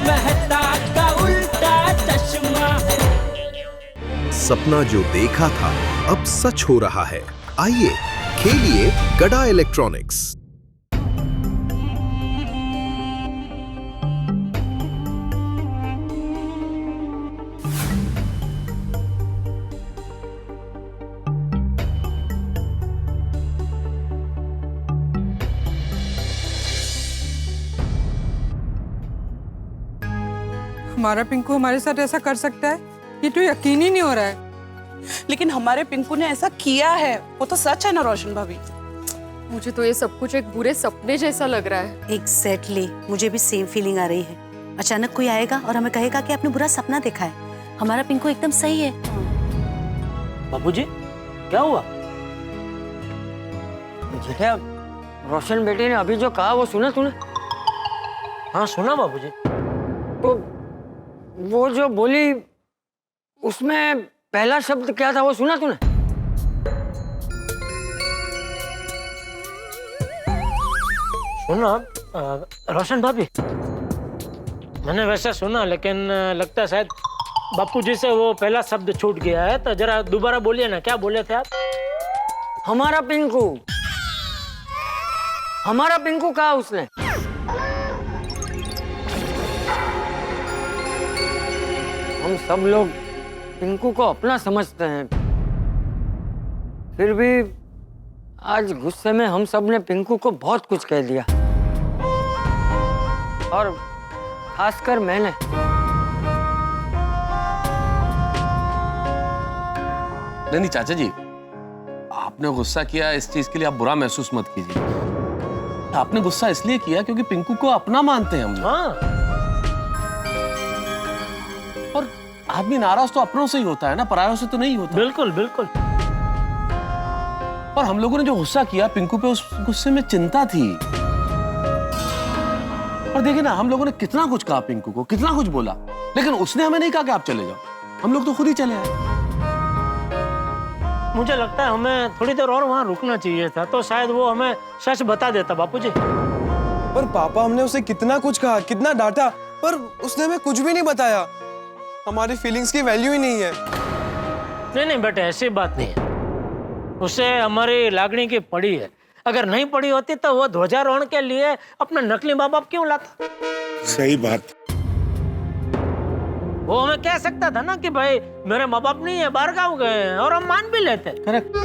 मेहता का उल्टा चश्मा। सपना जो देखा था अब सच हो रहा है। आइए खेलिए गड़ा इलेक्ट्रॉनिक्स। हमारा पिंकू हमारे साथ ऐसा कर सकता है, ये तो यकीन ही नहीं हो रहा है। लेकिन हमारे पिंकू ने ऐसा किया है, वो तो सच है ना रोशन भाभी। मुझे तो ये सब कुछ एक बुरे सपने जैसा लग रहा है। एग्जैक्टली, मुझे भी सेम फीलिंग आ रही है। अचानक कोई आएगा और हमें कहेगा कि आपने बुरा सपना देखा है। हमारा पिंकू एकदम सही है। बाबूजी, क्या हुआ? जेठा, रोशन बेटे ने अभी जो कहा वो सुना तूने? हाँ सुना बाबूजी। तो वो जो बोली उसमें पहला शब्द क्या था वो सुना तूने? सुना रोशन भाभी, मैंने वैसे सुना, लेकिन लगता है शायद बापूजी से वो पहला शब्द छूट गया है। तो जरा दोबारा बोलिए ना, क्या बोले थे आप? हमारा पिंकू, हमारा पिंकू कहा उसने। हम सब लोग पिंकू को अपना समझते हैं, फिर भी आज गुस्से में हम सब ने पिंकू को बहुत कुछ कह दिया, और खासकर मैंने। नहीं चाचा जी, आपने गुस्सा किया इस चीज के लिए आप बुरा महसूस मत कीजिए। आपने गुस्सा इसलिए किया क्योंकि पिंकू को अपना मानते हैं हम लोग। हाँ, और आदमी नाराज तो अपनों से ही होता है ना, परायों से तो नहीं होता। बिल्कुल बिल्कुल। और हम लोगों ने जो गुस्सा किया पिंकू पे, उस गुस्से में चिंता थी। और देखिए ना, हम लोगों ने कितना कुछ कहा पिंकू को, कितना कुछ बोला, लेकिन उसने हमें नहीं कहा कि आप चले जाओ। हम लोग तो खुद ही चले आए। मुझे लगता है हमें थोड़ी देर और वहाँ रुकना चाहिए था, तो शायद वो हमें सच बता देता बापूजी। पर पापा, हमने उसे कितना कुछ कहा, कितना डांटा, पर उसने हमें कुछ भी नहीं बताया। हमारी फीलिंग्स की वैल्यू ही नहीं है। नहीं नहीं बेटे, ऐसी बात नहीं है। उसे हमारी लागणी की पड़ी है। अगर नहीं पड़ी होती तो वो ध्वजारोहण के लिए अपना नकली माँ बाप क्यों लाता? सही बात। वो हमें कह सकता था ना कि भाई मेरे माँ बाप नहीं है, बाहर गाँव गए हैं, और हम मान भी लेते। करेक्ट।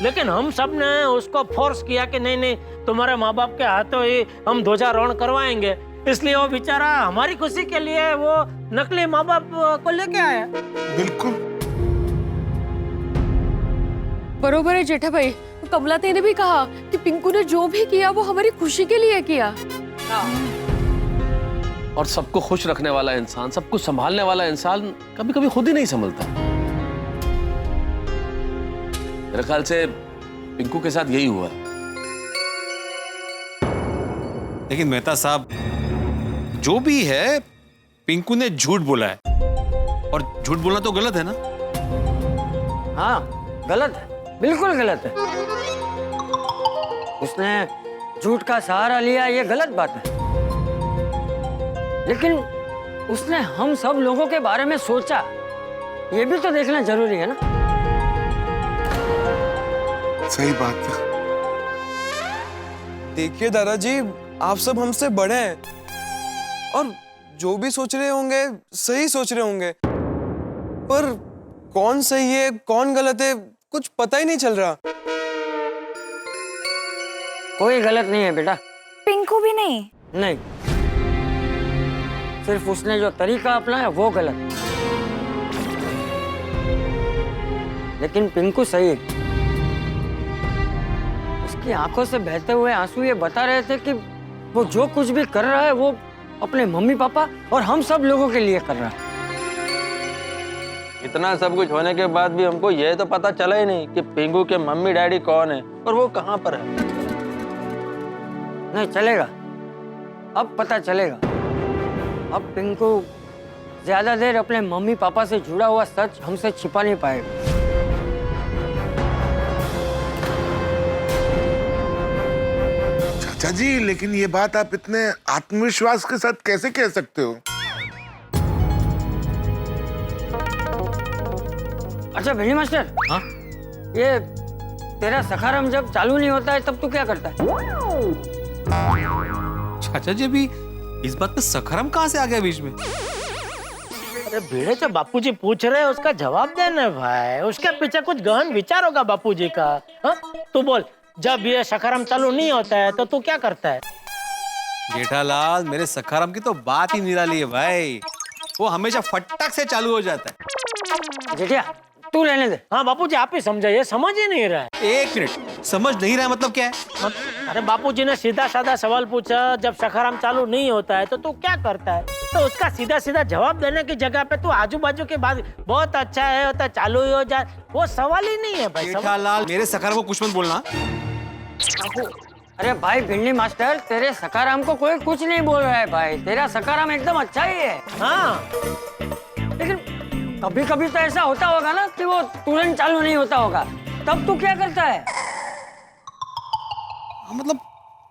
लेकिन हम सब ने उसको फोर्स किया कि नहीं नहीं, तुम्हारे माँ बाप के हाथों ही हम ध्वजारोहण करवाएंगे। इसलिए वो बेचारा हमारी खुशी के लिए वो नकली माँ बाप को लेके आया। बिल्कुल बरोबर है जेठा भाई। कमला ने भी कहा कि पिंकू ने जो भी किया वो हमारी खुशी के लिए किया। और सबको खुश रखने वाला इंसान, सबको संभालने वाला इंसान कभी कभी खुद ही नहीं संभलता। मेरे ख्याल से पिंकू के साथ यही हुआ। लेकिन मेहता साहब, जो भी है पिंकू ने झूठ बोला है, और झूठ बोलना तो गलत है ना? हाँ गलत है, बिल्कुल गलत है। उसने झूठ का सहारा लिया, ये गलत बात है। लेकिन उसने हम सब लोगों के बारे में सोचा, ये भी तो देखना जरूरी है ना। सही बात है। देखिए दादाजी, आप सब हमसे बड़े हैं, और जो भी सोच रहे होंगे सही सोच रहे होंगे, पर कौन सही है कौन गलत है कुछ पता ही नहीं चल रहा। कोई गलत नहीं है बेटा। पिंकू भी नहीं? नहीं, सिर्फ उसने जो तरीका अपनाया वो गलत। लेकिन पिंकू सही है। उसकी आंखों से बहते हुए आंसू ये बता रहे थे कि वो जो कुछ भी कर रहा है वो अपने मम्मी पापा और हम सब लोगों के लिए कर रहा है। इतना सब कुछ होने के बाद भी हमको यह तो पता चला ही नहीं कि पिंकू के मम्मी डैडी कौन है और वो कहाँ पर है। नहीं चलेगा, अब पता चलेगा। अब पिंकू ज्यादा देर अपने मम्मी पापा से जुड़ा हुआ सच हमसे छिपा नहीं पाएगा। चाचा जी, लेकिन ये बात आप इतने आत्मविश्वास के साथ कैसे कह सकते हो? अच्छा भिंडी मास्टर, हाँ, ये तेरा सखाराम जब चालू नहीं होता है तब तू क्या करता है? चाचा जी अभी इस बात पे सखाराम कहाँ से आ गया बीच में? अरे भिड़े जो बापूजी पूछ रहे हैं उसका जवाब देना भाई, उसके पीछे कुछ गहन विचार होगा बापूजी का। हाँ? तू बोल, जब ये सखाराम चालू नहीं होता है तो तू क्या करता है? जेठालाल, मेरे सखाराम की तो बात ही निराली है भाई, वो हमेशा फटक से चालू हो जाता है। जेठिया तू रहने दे। हाँ बापूजी आप ही समझाइए, समझ ही नहीं रहा है। एक मिनट, समझ नहीं रहा है मतलब क्या है? अरे बापूजी ने सीधा साधा सवाल पूछा, जब सखाराम चालू नहीं होता है तो तू क्या करता है? तो उसका सीधा सीधा जवाब देने की जगह पे तू आजू बाजू के बाद बहुत अच्छा है होता चालू ही हो जाए, वो सवाल ही नहीं है भाई। जेठालाल, मेरे सखाराम को कुछ मत बोलना। अरे भाई भिंडी मास्टर, तेरे सखाराम को कोई कुछ नहीं बोल रहा है भाई, तेरा सखाराम एकदम अच्छा ही है। हाँ, लेकिन कभी कभी तो ऐसा होता होगा ना कि वो तुरंत चालू नहीं होता होगा, तब तू क्या करता है? मतलब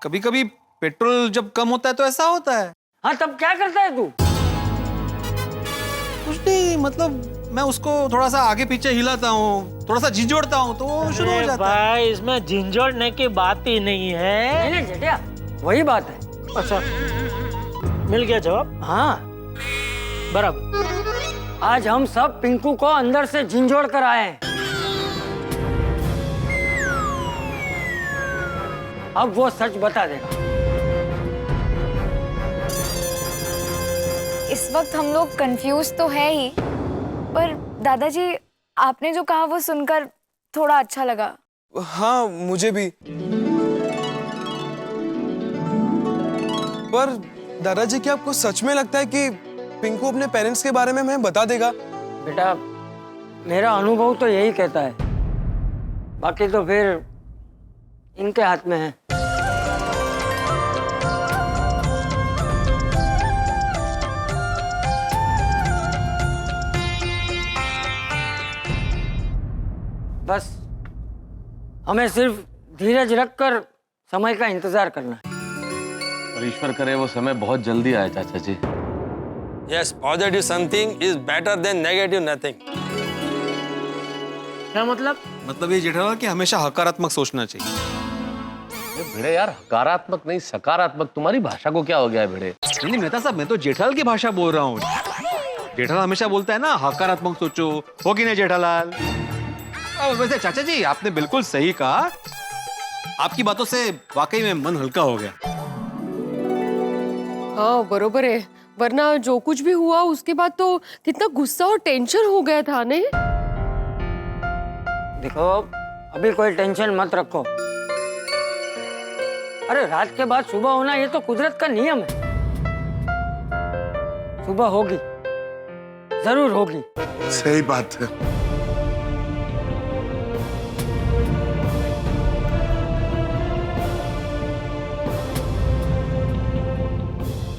कभी कभी पेट्रोल जब कम होता है तो ऐसा होता है। हाँ, तब क्या करता है तू? कुछ नहीं, मतलब मैं उसको थोड़ा सा आगे पीछे हिलाता हूँ, थोड़ा सा झिझोड़ता हूँ तो वो शुरू हो जाता है। भाई इसमें झिझोड़ने की बात ही नहीं है। नहीं जेठिया, वही बात है। अच्छा, मिल गया जवाब? हाँ बराबर। आज हम सब पिंकू को अंदर से झिंझोड़ कर आए हैं। अब वो सच बता देगा। इस वक्त हम लोग कंफ्यूज तो है ही, पर दादाजी आपने जो कहा वो सुनकर थोड़ा अच्छा लगा। हाँ मुझे भी। पर दादाजी क्या आपको सच में लगता है कि पिंकू अपने पेरेंट्स के बारे में हमें बता देगा? बेटा, मेरा अनुभव तो यही कहता है, बाकी तो फिर इनके हाथ में है। बस हमें सिर्फ धीरज रखकर समय का इंतजार करना है। और ईश्वर करे वो समय बहुत जल्दी आए चाचा जी। Yes, positive something is better than negative nothing. क्या मतलब? मतलब ये जेठालाल कि हमेशा हकारात्मक सोचना चाहिए। भिड़े यार, हकारात्मक नहीं सकारात्मक, तुम्हारी भाषा को क्या हो गया है भिड़े? नहीं मेहता साहब, मैं तो जेठालाल की भाषा बोल रहा हूँ। जेठालाल हमेशा बोलता है ना हकारात्मक सोचो, हो कि नहीं जेठालाल? वैसे चाचा जी आपने बिल्कुल सही कहा, आपकी बातों से वाकई में मन हल्का हो गया। हाँ बरोबर है, वरना जो कुछ भी हुआ उसके बाद तो कितना गुस्सा और टेंशन हो गया था नहीं? देखो, अभी कोई टेंशन मत रखो। अरे रात के बाद सुबह होना ये तो कुदरत का नियम है। सुबह होगी, जरूर होगी। सही बात है।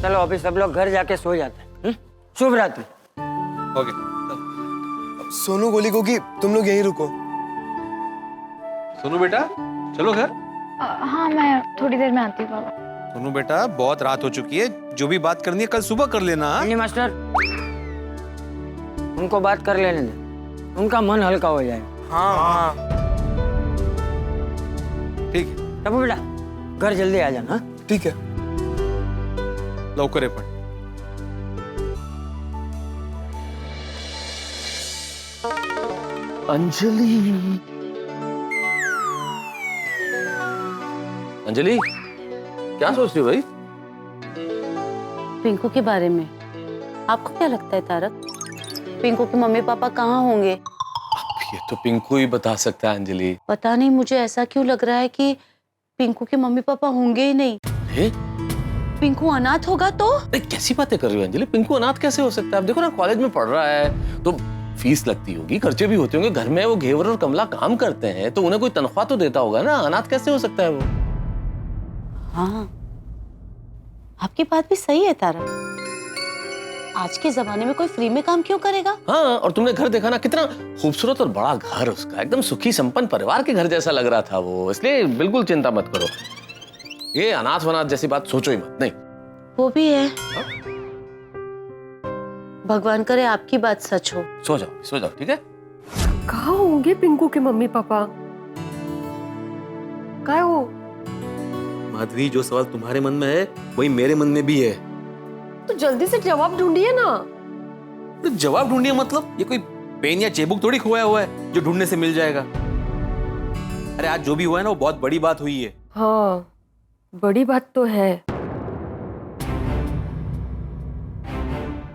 चलो अभी सब लोग घर जाके सो जाते हैं। शुभ रात्रि। ओके। सोनू गोली को कि तुम लोग यहीं रुको। सोनू बेटा चलो घर। हाँ मैं थोड़ी देर में आती हूँ बाबा। सोनू बेटा बहुत रात हो चुकी है, जो भी बात करनी है कल सुबह कर लेना। मास्टर, उनको बात कर लेने दे, उनका मन हल्का हो जाए। हाँ ठीक है। टप्पू बेटा घर जल्दी आ जाना। ठीक है। लवकर ये पण। अंजलि, अंजलि क्या सोच रही हो भाई? पिंकू के बारे में आपको क्या लगता है तारक? पिंकू के मम्मी पापा कहाँ होंगे? अब ये तो पिंकू ही बता सकता है अंजलि। पता नहीं, मुझे ऐसा क्यों लग रहा है कि पिंकू के मम्मी पापा होंगे ही नहीं। पिंकू अनाथ होगा तो? कैसी बातें कर रही हो अंजलि? पिंकू अनाथ कैसे हो सकता है? अब देखो ना, कॉलेज में पढ़ रहा है तो फीस लगती होगी, खर्चे भी होते होंगे, घर में वो घेवर और कमला काम करते हैं तो उन्हें कोई तनख्वाह तो देता होगा ना। अनाथ कैसे हो सकता है वो? हाँ, आपकी बात भी सही है तारा। आज के जमाने में कोई फ्री में काम क्यों करेगा? हाँ, और तुमने घर देखा ना, कितना खूबसूरत और बड़ा घर उसका, एकदम सुखी संपन्न परिवार के घर जैसा लग रहा था वो। इसलिए बिल्कुल चिंता मत करो। ये अनाथ वनाथ जैसी बात सोचो ही मत। नहीं, वो भी है। भगवान करे आपकी बात सच हो। सो जाओ, ठीक है। कहाँ होंगे पिंकू के मम्मी पापा? क्या हो? माधवी, जो सवाल तुम्हारे मन में है वही मेरे मन में भी है। तो जल्दी से जवाब ढूंढिए ना। तो जवाब ढूंढिए मतलब ये कोई पेन या चेबुक थोड़ी खोया हुआ है जो ढूंढने से मिल जाएगा। अरे आज जो भी हुआ है ना वो बहुत बड़ी बात हुई है। हाँ, बड़ी बात तो है।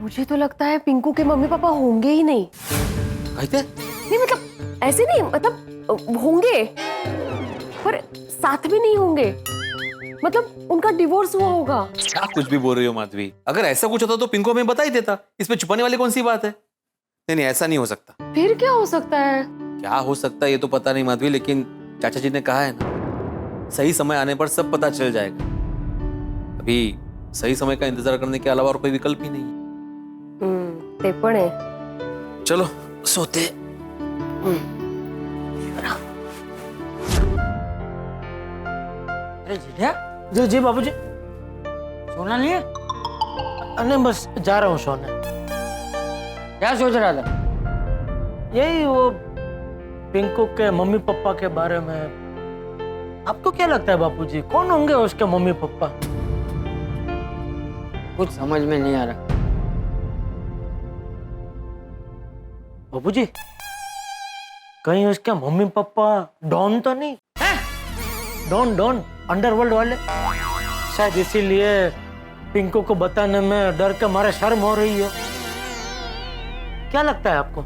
मुझे तो लगता है पिंकू के मम्मी पापा होंगे ही नहीं। कहते? नहीं मतलब ऐसे नहीं, मतलब होंगे पर साथ भी नहीं होंगे। मतलब उनका डिवोर्स हुआ होगा। क्या कुछ भी बोल रही हो माधवी? अगर ऐसा कुछ होता तो पिंकू हमें बता ही देता। इसमें छुपाने वाली कौन सी बात है? नहीं, ऐसा नहीं हो सकता। फिर क्या हो सकता है? क्या हो सकता है ये तो पता नहीं माधवी, लेकिन चाचा जी ने कहा है ना, सही समय आने पर सब पता चल जाएगा। अभी सही समय का इंतजार करने के अलावा और कोई विकल्प ही नहीं है। ते पण आहे। चलो सोते। अरे जीजा, जी बाबूजी। सोना नहीं है? नहीं, बस जा रहा हूँ सोने। क्या सोच रहा था? यही वो पिंकू के मम्मी पापा के बारे में। आपको क्या लगता है बापूजी, कौन होंगे उसके मम्मी पापा? कुछ समझ में नहीं आ रहा। बाबूजी, कहीं उसके मम्मी पापा डॉन तो नहीं है? डॉन अंडरवर्ल्ड वाले। शायद इसीलिए पिंकू को बताने में डर के मारे शर्म हो रही है। क्या लगता है आपको?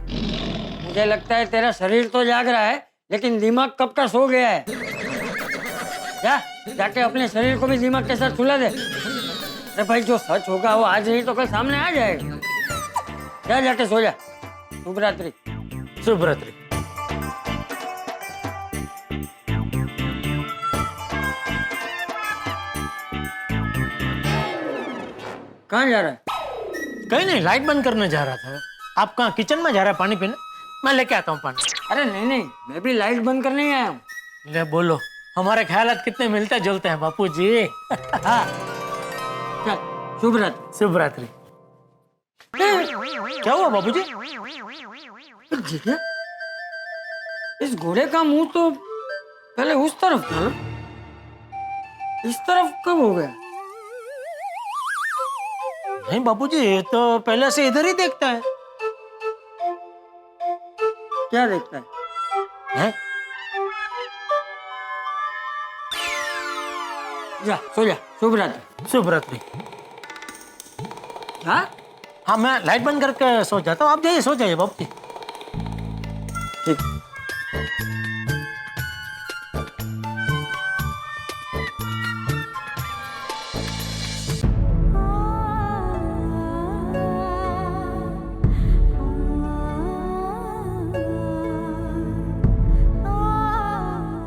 मुझे लगता है तेरा शरीर तो जाग रहा है लेकिन दिमाग कब का सो गया है। जाके अपने शरीर को भी दिमाग के साथ सुला दे। अरे भाई, जो सच होगा वो आज नहीं तो कल सामने आ जाएगा। जाके सो जा। शुभ रात्रि। शुभ रात्रि। कहाँ जा रहा है? कहीं नहीं, लाइट बंद करने जा रहा था। आप कहाँ किचन में जा रहा है पानी पीने? मैं लेके आता हूँ पानी। अरे नहीं, मैं भी लाइट बंद करने ही आया हूँ। ले बोलो, हमारे ख्यालात कितने मिलते जुलते हैं बापूजी। हाँ, चल, शुभ रात्रि। शुभ रात्रि। क्या हुआ बाबूजी? ठीक है, इस घोड़े का मुंह तो पहले उस तरफ था ना? इस तरफ कब हो गया? नहीं बाबूजी, ये तो पहले से इधर ही देखता है। क्या देखता है? हैं? जा, सो जा। शुभ रात्रि। शुभ रात्रि। हाँ, हाँ, मैं लाइट बंद करके सो जाता हूँ। आप जाइए, सो जाइए बाबूजी। ठीक।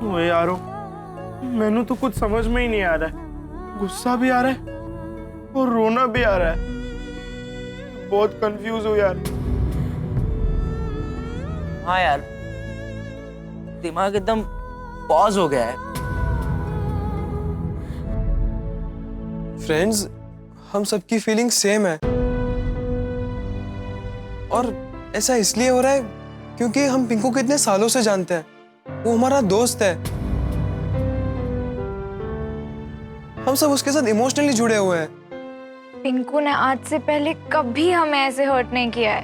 ओए यारो, मैनू तो कुछ समझ में ही नहीं आ रहा है। गुस्सा भी आ रहा है और रोना भी आ रहा है। बहुत कंफ्यूज हूँ यार। हाँ यार, दिमाग एकदम पॉज हो गया है। फ्रेंड्स, हम सबकी फीलिंग सेम है और ऐसा इसलिए हो रहा है क्योंकि हम पिंकू को इतने सालों से जानते हैं। वो हमारा दोस्त है। हम सब उसके साथ इमोशनली जुड़े हुए हैं। पिंकू ने आज से पहले कभी हमें ऐसे हर्ट नहीं किया है।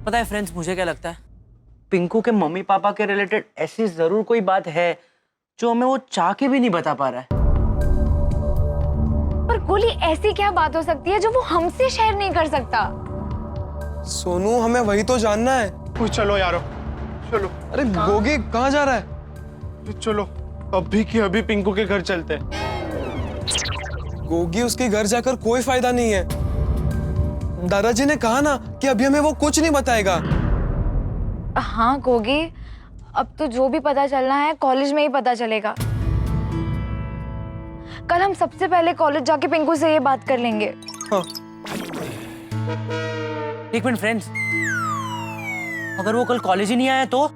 पता है फ्रेंड्स, मुझे क्या लगता है, पिंकू के मम्मी पापा के रिलेटेड ऐसी जरूर कोई बात है जो हमें वो चाह के भी नहीं बता पा रहा है। पर गोली, ऐसी क्या बात हो सकती है जो वो हमसे शेयर नहीं कर सकता? सोनू, हमें वही तो जानना है। चलो यारो, चलो। अरे गोगी, कहाँ जा रहा है? चलो, अभी की अभी पिंकू के घर चलते हैं। गोगी, उसके घर जाकर कोई फायदा नहीं है। दादाजी ने कहा ना कि अभी हमें वो कुछ नहीं बताएगा। हाँ गोगी, अब तो जो भी पता चलना है कॉलेज में ही पता चलेगा। कल हम सबसे पहले कॉलेज जाके पिंकू से ये बात कर लेंगे। हाँ। एक मिनट फ्रेंड्स, अगर वो कल कॉलेज ही नहीं आया तो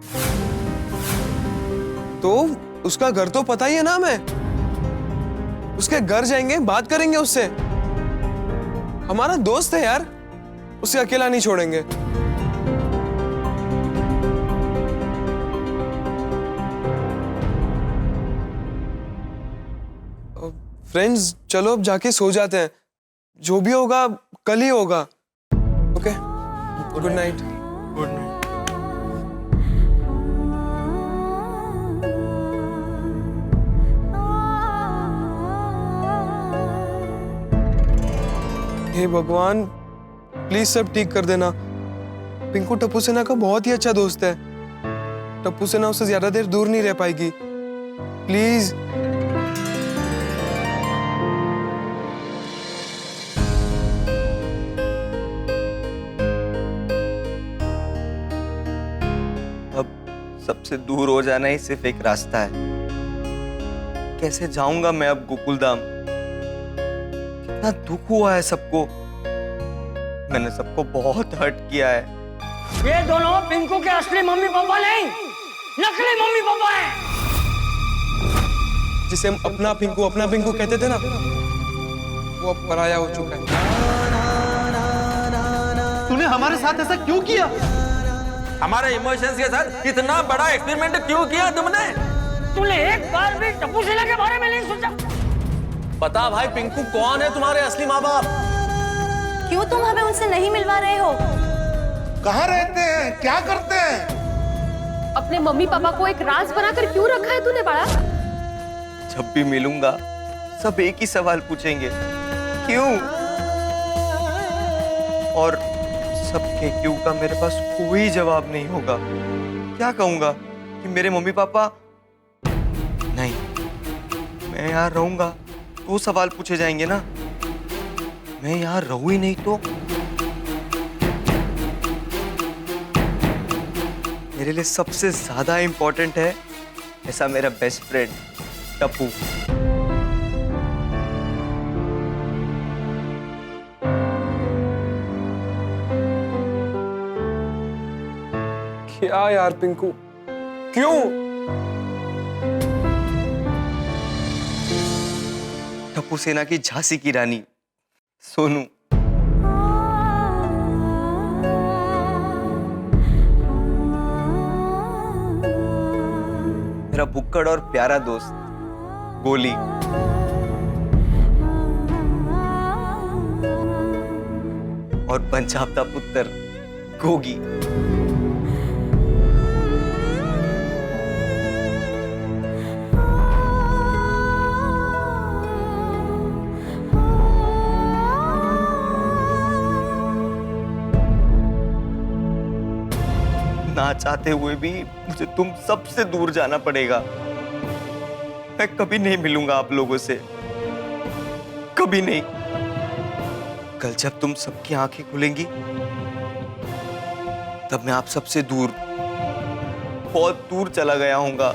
उसका घर तो पता ही है ना हमें। उसके घर जाएंगे, बात करेंगे उससे। हमारा दोस्त है यार, उसे अकेला नहीं छोड़ेंगे। फ्रेंड्स, चलो अब जाके सो जाते हैं। जो भी होगा कल ही होगा। Okay, good night. Good night. हे भगवान, प्लीज सब ठीक कर देना। पिंकू टप्पू सेना का बहुत ही अच्छा दोस्त है। टप्पू सेना उससे ज्यादा देर दूर नहीं रह पाएगी। प्लीज। सबसे दूर हो जाना ही सिर्फ एक रास्ता है। कैसे जाऊंगा मैं अब गोकुलधाम? कितना दुख हुआ है सबको। मैंने सबको बहुत हर्ट किया है। ये दोनों पिंकू के असली मम्मी पापा नहीं, नकली मम्मी पापा हैं। जिसे हम अपना पिंकू कहते थे ना, वो अब पराया हो चुका है। तूने हमारे साथ ऐसा क्यों किया? हमारे इमोशंस के साथ इतना बड़ा एक्सपेरिमेंट क्यों किया तुमने? तूने एक बार भी टप्पू सेना के बारे में नहीं सोचा? बता भाई, पिंकू कौन है तुम्हारे असली माँ बाप? क्यों तुम हमें उनसे नहीं मिलवा रहे हो? कहाँ रहते हैं, क्या करते हैं? अपने मम्मी पापा को एक राज बनाकर क्यों रखा है तूने बड़ा? जब भी मिलूंगा सब एक ही सवाल पूछेंगे, क्यों? और सबके क्यों का मेरे पास कोई जवाब नहीं होगा। क्या कहूंगा कि मेरे मम्मी पापा नहीं, मैं यहाँ रहूंगा तो सवाल पूछे जाएंगे ना। मैं यहाँ रहूं ही नहीं तो मेरे लिए सबसे ज्यादा इंपॉर्टेंट है ऐसा मेरा बेस्ट फ्रेंड टप्पू। क्या यार पिंकू, क्यों? टप्पू सेना की झांसी की रानी सोनू। मेरा बुक्कड़ और प्यारा दोस्त गोली। और पंजाब का पुत्र गोगी। ना चाहते हुए भी मुझे तुम सबसे दूर जाना पड़ेगा। मैं कभी नहीं मिलूंगा आप लोगों से, कभी नहीं। कल जब तुम सबकी आंखें खुलेंगी तब मैं आप सबसे दूर, बहुत दूर चला गया हूंगा।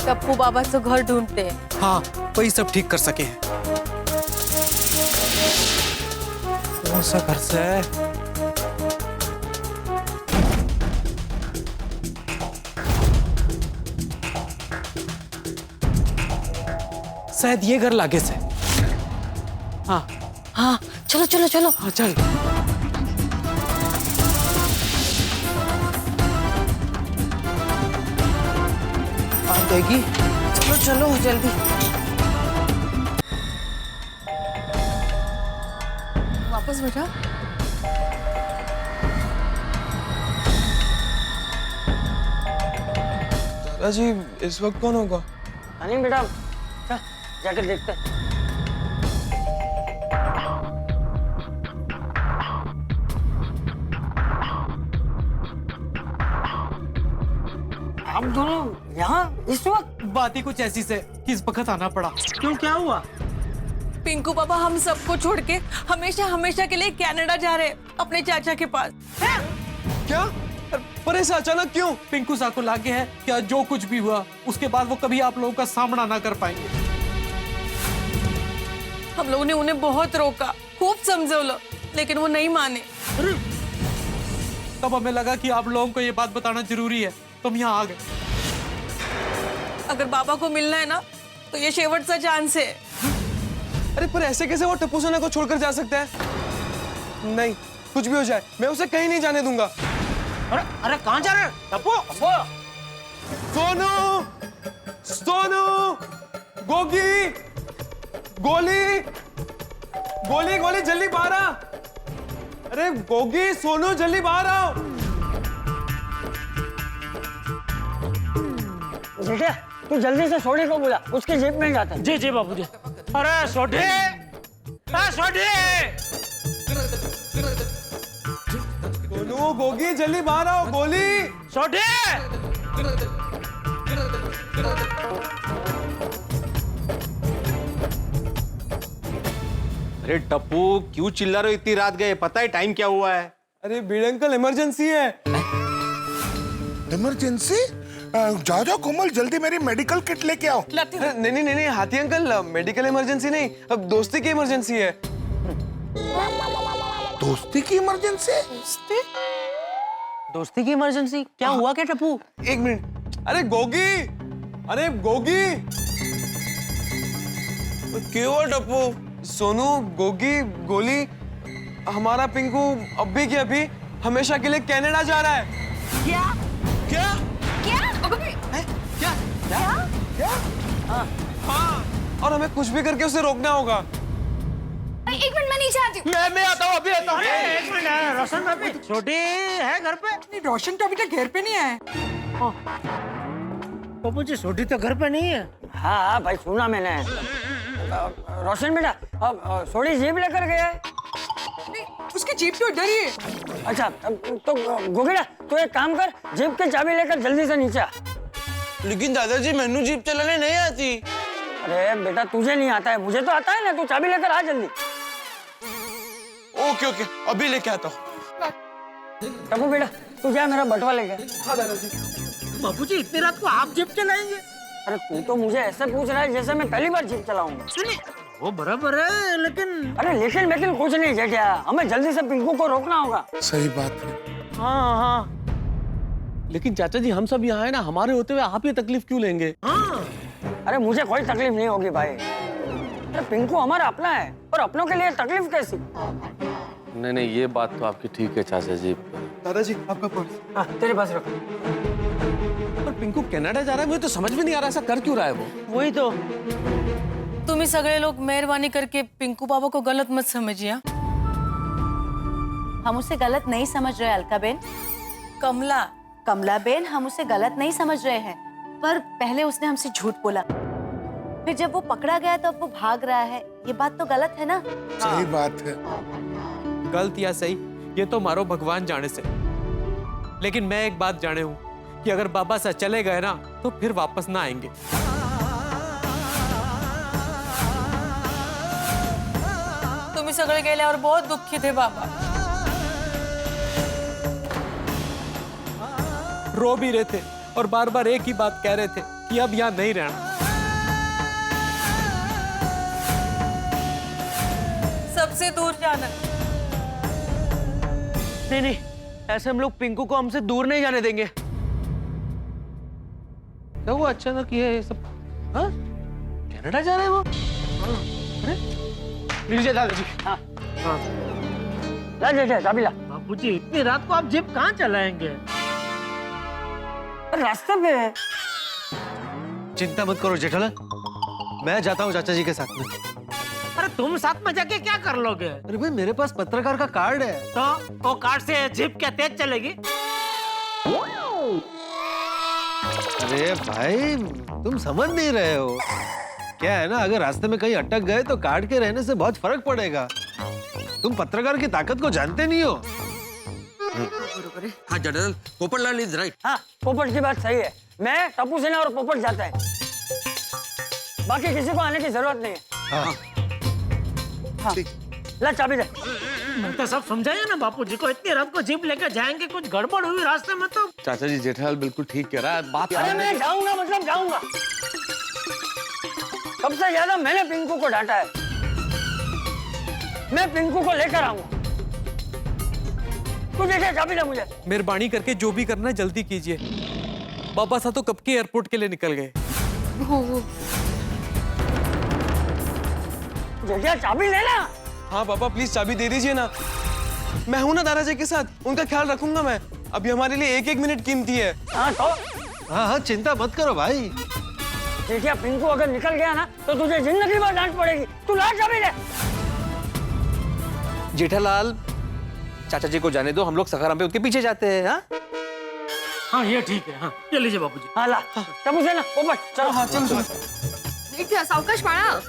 टप्पू बाबा तो घर ढूंढते हैं। हाँ, वही सब ठीक कर सके हैं। कौन सा घर से है? शायद ये घर लागे से। हाँ हाँ, चलो चलो चलो। हाँ चल। देगी, चलो चलो जल्दी। वापस बैठा। दादाजी, इस वक्त कौन होगा? नहीं बेटा, चल जाकर देखते हैं। आप दोनों यहाँ इस वक्त? बात ही कुछ ऐसी से कि इस वक्त आना पड़ा। क्यों, क्या हुआ? पिंकू पापा हम सबको छोड़ के हमेशा हमेशा के लिए कनाडा जा रहे हैं, अपने चाचा के पास। क्या? पर ऐसा अचानक क्यों? पिंकू सा को लागे है क्या जो कुछ भी हुआ उसके बाद वो कभी आप लोगों का सामना ना कर पाएंगे। हम लोगों ने उन्हें बहुत रोका, खूब समझौलो, लेकिन वो नहीं माने। तब हमें लगा कि आप लोगों को ये बात बताना जरूरी है, तो हम यहाँ आ गए। अगर बाबा को मिलना है ना, तो ये शेवटचा चांस है। अरे पर ऐसे कैसे वो टप्पू सोना को छोड़कर जा सकता है? नहीं, कुछ भी हो जाए मैं उसे कहीं नहीं जाने दूंगा। अरे अरे कहाँ जा रहे हैं टप्पू? सोनू, सोनू, गोगी, गोली, गोली, गोली, जल्दी बाहर आ। अरे गोगी, सोनू, जल्दी बाहर आओ। बेटा तू जल्दी से सोडी को बुला, उसकी जीप में जाता है। जी जी बाबूजी। अरे सोडी, सोडी। सोनू, गोगी, जल्दी बाहर आओ। गोली, सोडी। अरे टप्पू क्यों चिल्ला रहे हो? इतनी रात गए, पता है टाइम क्या हुआ है? अरे बीड़ अंकल, इमरजेंसी है। इमरजेंसी? जाओ जाओ कोमल, जल्दी मेरी मेडिकल किट लेके आओ। नहीं नहीं नहीं, हाथी अंकल, मेडिकल इमरजेंसी नहीं, अब दोस्ती की इमरजेंसी है। दोस्ती की इमरजेंसी? दोस्ती की इमरजेंसी? क्या हुआ क्या टप्पू? एक मिनट। अरे गोगी, अरे गोगी, क्यों हुआ टप्पू? सोनू, गोगी, गोली, हमारा पिंकू अभी के अभी हमेशा के लिए कनाडा जा रहा है। क्या? क्या? क्या? क्या? क्या? क्या? हाँ, और हमें कुछ भी करके उसे रोकना होगा। एक मिनट, मैं नीचे आती हूँ। मैं आता हूँ, अभी आता हूँ। एक मिनट, रोशन भाभी, छोटी है घर पे? नहीं, रोशन तो अभी तक घर पे नहीं आया। बाबूजी छोटी तो घर पे नहीं है। हाँ हाँ भाई, सुना मैंने। रोशन बेटा, अब सोडी जीप लेकर गया है। नहीं, उसकी जीप तो इधर ही है। अच्छा तो गोगीड़ा, तू एक काम कर, जीप की चाबी लेकर जल्दी से नीचे आ। लेकिन दादाजी, मैनू जीप चलाने नहीं आती। अरे बेटा, तुझे नहीं आता है, मुझे तो आता है ना। तू चाबी लेकर आ जल्दी। ओके ओके, अभी लेके आता हूँ। टप्पू बेटा, तू जा मेरा बटवा लेके। हाँ दादाजी। बाबूजी इतनी रात को आप जीप चलाएंगे? अरे तू तो मुझे ऐसे पूछ रहा है जैसे मैं पहली बार जीप चलाऊंगा। वो बराबर है, लेकिन अरे लेकिन कुछ नहीं जेठिया, हमें जल्दी से पिंकू को रोकना होगा। सही बात है। हाँ हाँ, लेकिन चाचा जी हम सब यहाँ है ना, हमारे होते हुए आप ये तकलीफ क्यों लेंगे? अरे मुझे कोई तकलीफ नहीं होगी भाई। अरे पिंकू हमारा अपना है, और अपनों के लिए तकलीफ कैसी? नहीं नहीं, ये बात तो आपकी ठीक है चाचा जी। दादाजी, आपका पर्स। हाँ, तेरे पास रखो। पर पिंकू कनाडा जा रहा है, मुझे तो समझ में नहीं आ रहा ऐसा कर क्यों रहा है वो? वही तो। तुम्ही सगळे लोग मेहरबानी करके पिंकू बाबा को गलत मत समझिए। हम उसे गलत नहीं समझ रहे अलका बेन। कमला, कमला बेन, हम उसे गलत नहीं समझ रहे हैं, पर पहले उसने हमसे झूठ बोला, फिर जब वो पकड़ा गया तो अब वो भाग रहा है। ये बात तो गलत है ना? सही बात है। गलत या सही, ये तो मारो भगवान जाने से। लेकिन मैं एक बात जाने हूँ कि अगर बाबा साहब चले गए ना, तो फिर वापस ना आएंगे। तुम्ही सगळे गेल्यावर बहुत दुःखी थे बाबा। रो भी रहे थे और बार बार एक ही बात कह रहे थे कि अब यहाँ नहीं रहना। सबसे दूर जाना। नहीं नहीं, ऐसे हम लोग पिंकू को हमसे दूर नहीं जाने देंगे। क्या वो अचानक ये सब? हाँ, कनाडा जा रहे हैं वो? अरे लीजिए दादाजी। हाँ हाँ, ला जेठिया चाबी ला। बाबूजी इतनी रात को आप जीप कहाँ चलाएंगे? रास्ते पे है। चिंता मत करो जेठालाल, मैं जाता हूँ चाचा जी के साथ में। अरे तुम साथ में जाके क्या कर लोगे? अरे भाई, मेरे पास पत्रकार का कार्ड है। तो वो कार से जीप क्या तेज चलेगी? अरे भाई, तुम समझ नहीं रहे हो। क्या है ना, अगर रास्ते में कहीं अटक गए तो कार्ड के रहने से बहुत फर्क पड़ेगा। तुम पत्रकार की ताकत को जानते नहीं हो। हाँ जनरल, पोपटलाल इज राइट। हाँ, पोपट की बात सही है। मैं, टप्पू सेना और पोपट जाते हैं, बाकी किसी को आने की जरूरत नहीं है। हाँ। हाँ, ला चाबी दे। मैं तो सब समझाया ना बापूजी को, इतनी रात को जीप लेकर जाएंगे, कुछ गड़बड़ हुई रास्ते में तो। चाचा जी जेठालाल बिल्कुल ठीक कह रहा है बात। अरे मैं जाऊंगा, मतलब जाऊंगा। सबसे ज्यादा मैंने पिंकू को डांटा है। मैं पिंकू को लेकर आऊंगा। तू देखे चाबी दे मुझे। मेहरबानी करके जो भी करना है जल्दी कीजिए। बाबा साहब तो कब के एयरपोर्ट के लिए निकल गए। जल्दी चाबी लेना। हाँ पापा प्लीज चाबी दे दीजिए ना। मैं हूं ना दादाजी के साथ, उनका ख्याल रखूंगा मैं। अभी हमारे लिए एक एक मिनट कीमती है। हाँ तो हाँ चिंता मत करो भाई। देखिए पिंकू अगर निकल गया ना तो तुझे जिंदगी भर डांट पड़ेगी। तू ला चाबी दे। जेठालाल, चाचा जी को जाने दो, हम लोग सखाराम पे उनके पीछे जाते हैं। हाँ हाँ ये ठीक है। हाँ ये लीजिए बापूजी। हाँ ला तब उसे ना ऊपर चलो। हाँ चलो। सावकाश बाळा।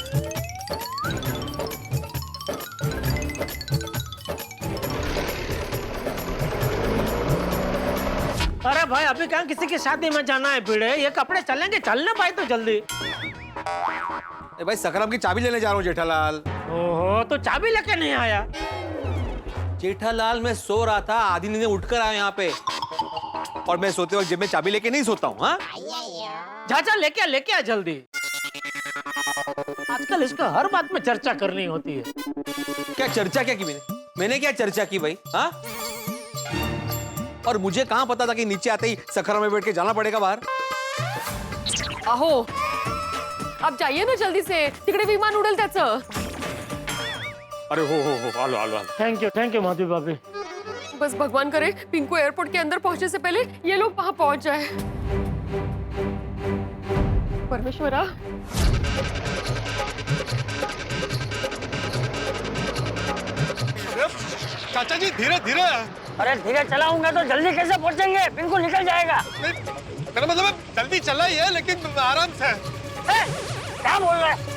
अरे भाई अभी कहाँ किसी की शादी में जाना है भिड़े, ये कपड़े चलेंगे, चलने भाई तो जल्दी। भाई सखाराम की चाबी लेने जा रहा हूँ जेठालाल। ओहो तो चाबी लेके नहीं आया। जेठालाल मैं सो रहा था, आधी नींद में उठकर आया यहाँ पे, और मैं सोते वक्त जेब में चाबी लेके नहीं सोता हूँ। हाँ चाचा लेके आ जल्दी। आजकल इसका हर बात में चर्चा करनी होती है। क्या चर्चा क्या की मैंने क्या चर्चा की भाई? हाँ और मुझे कहाँ पता था कि नीचे आते ही सखाराम में बैठ के जाना पड़ेगा बाहर। अहो अब जाइए ना जल्दी से, तिकडे विमान उडेल त्याचं। अरे हो आलो। थैंक यू माधवी भाभी। बस भगवान करे पिंकू एयरपोर्ट के अंदर पहुंचने से पहले ये लोग वहां पहुंच जाए। परमेश्वरा। चाचा जी धीरे धीरे। अरे धीरे चलाऊंगा तो जल्दी कैसे पहुंचेंगे? पिंकू निकल जाएगा। मेरा मतलब जल्दी चला ही है लेकिन आराम से। क्या बोल रहे हैं?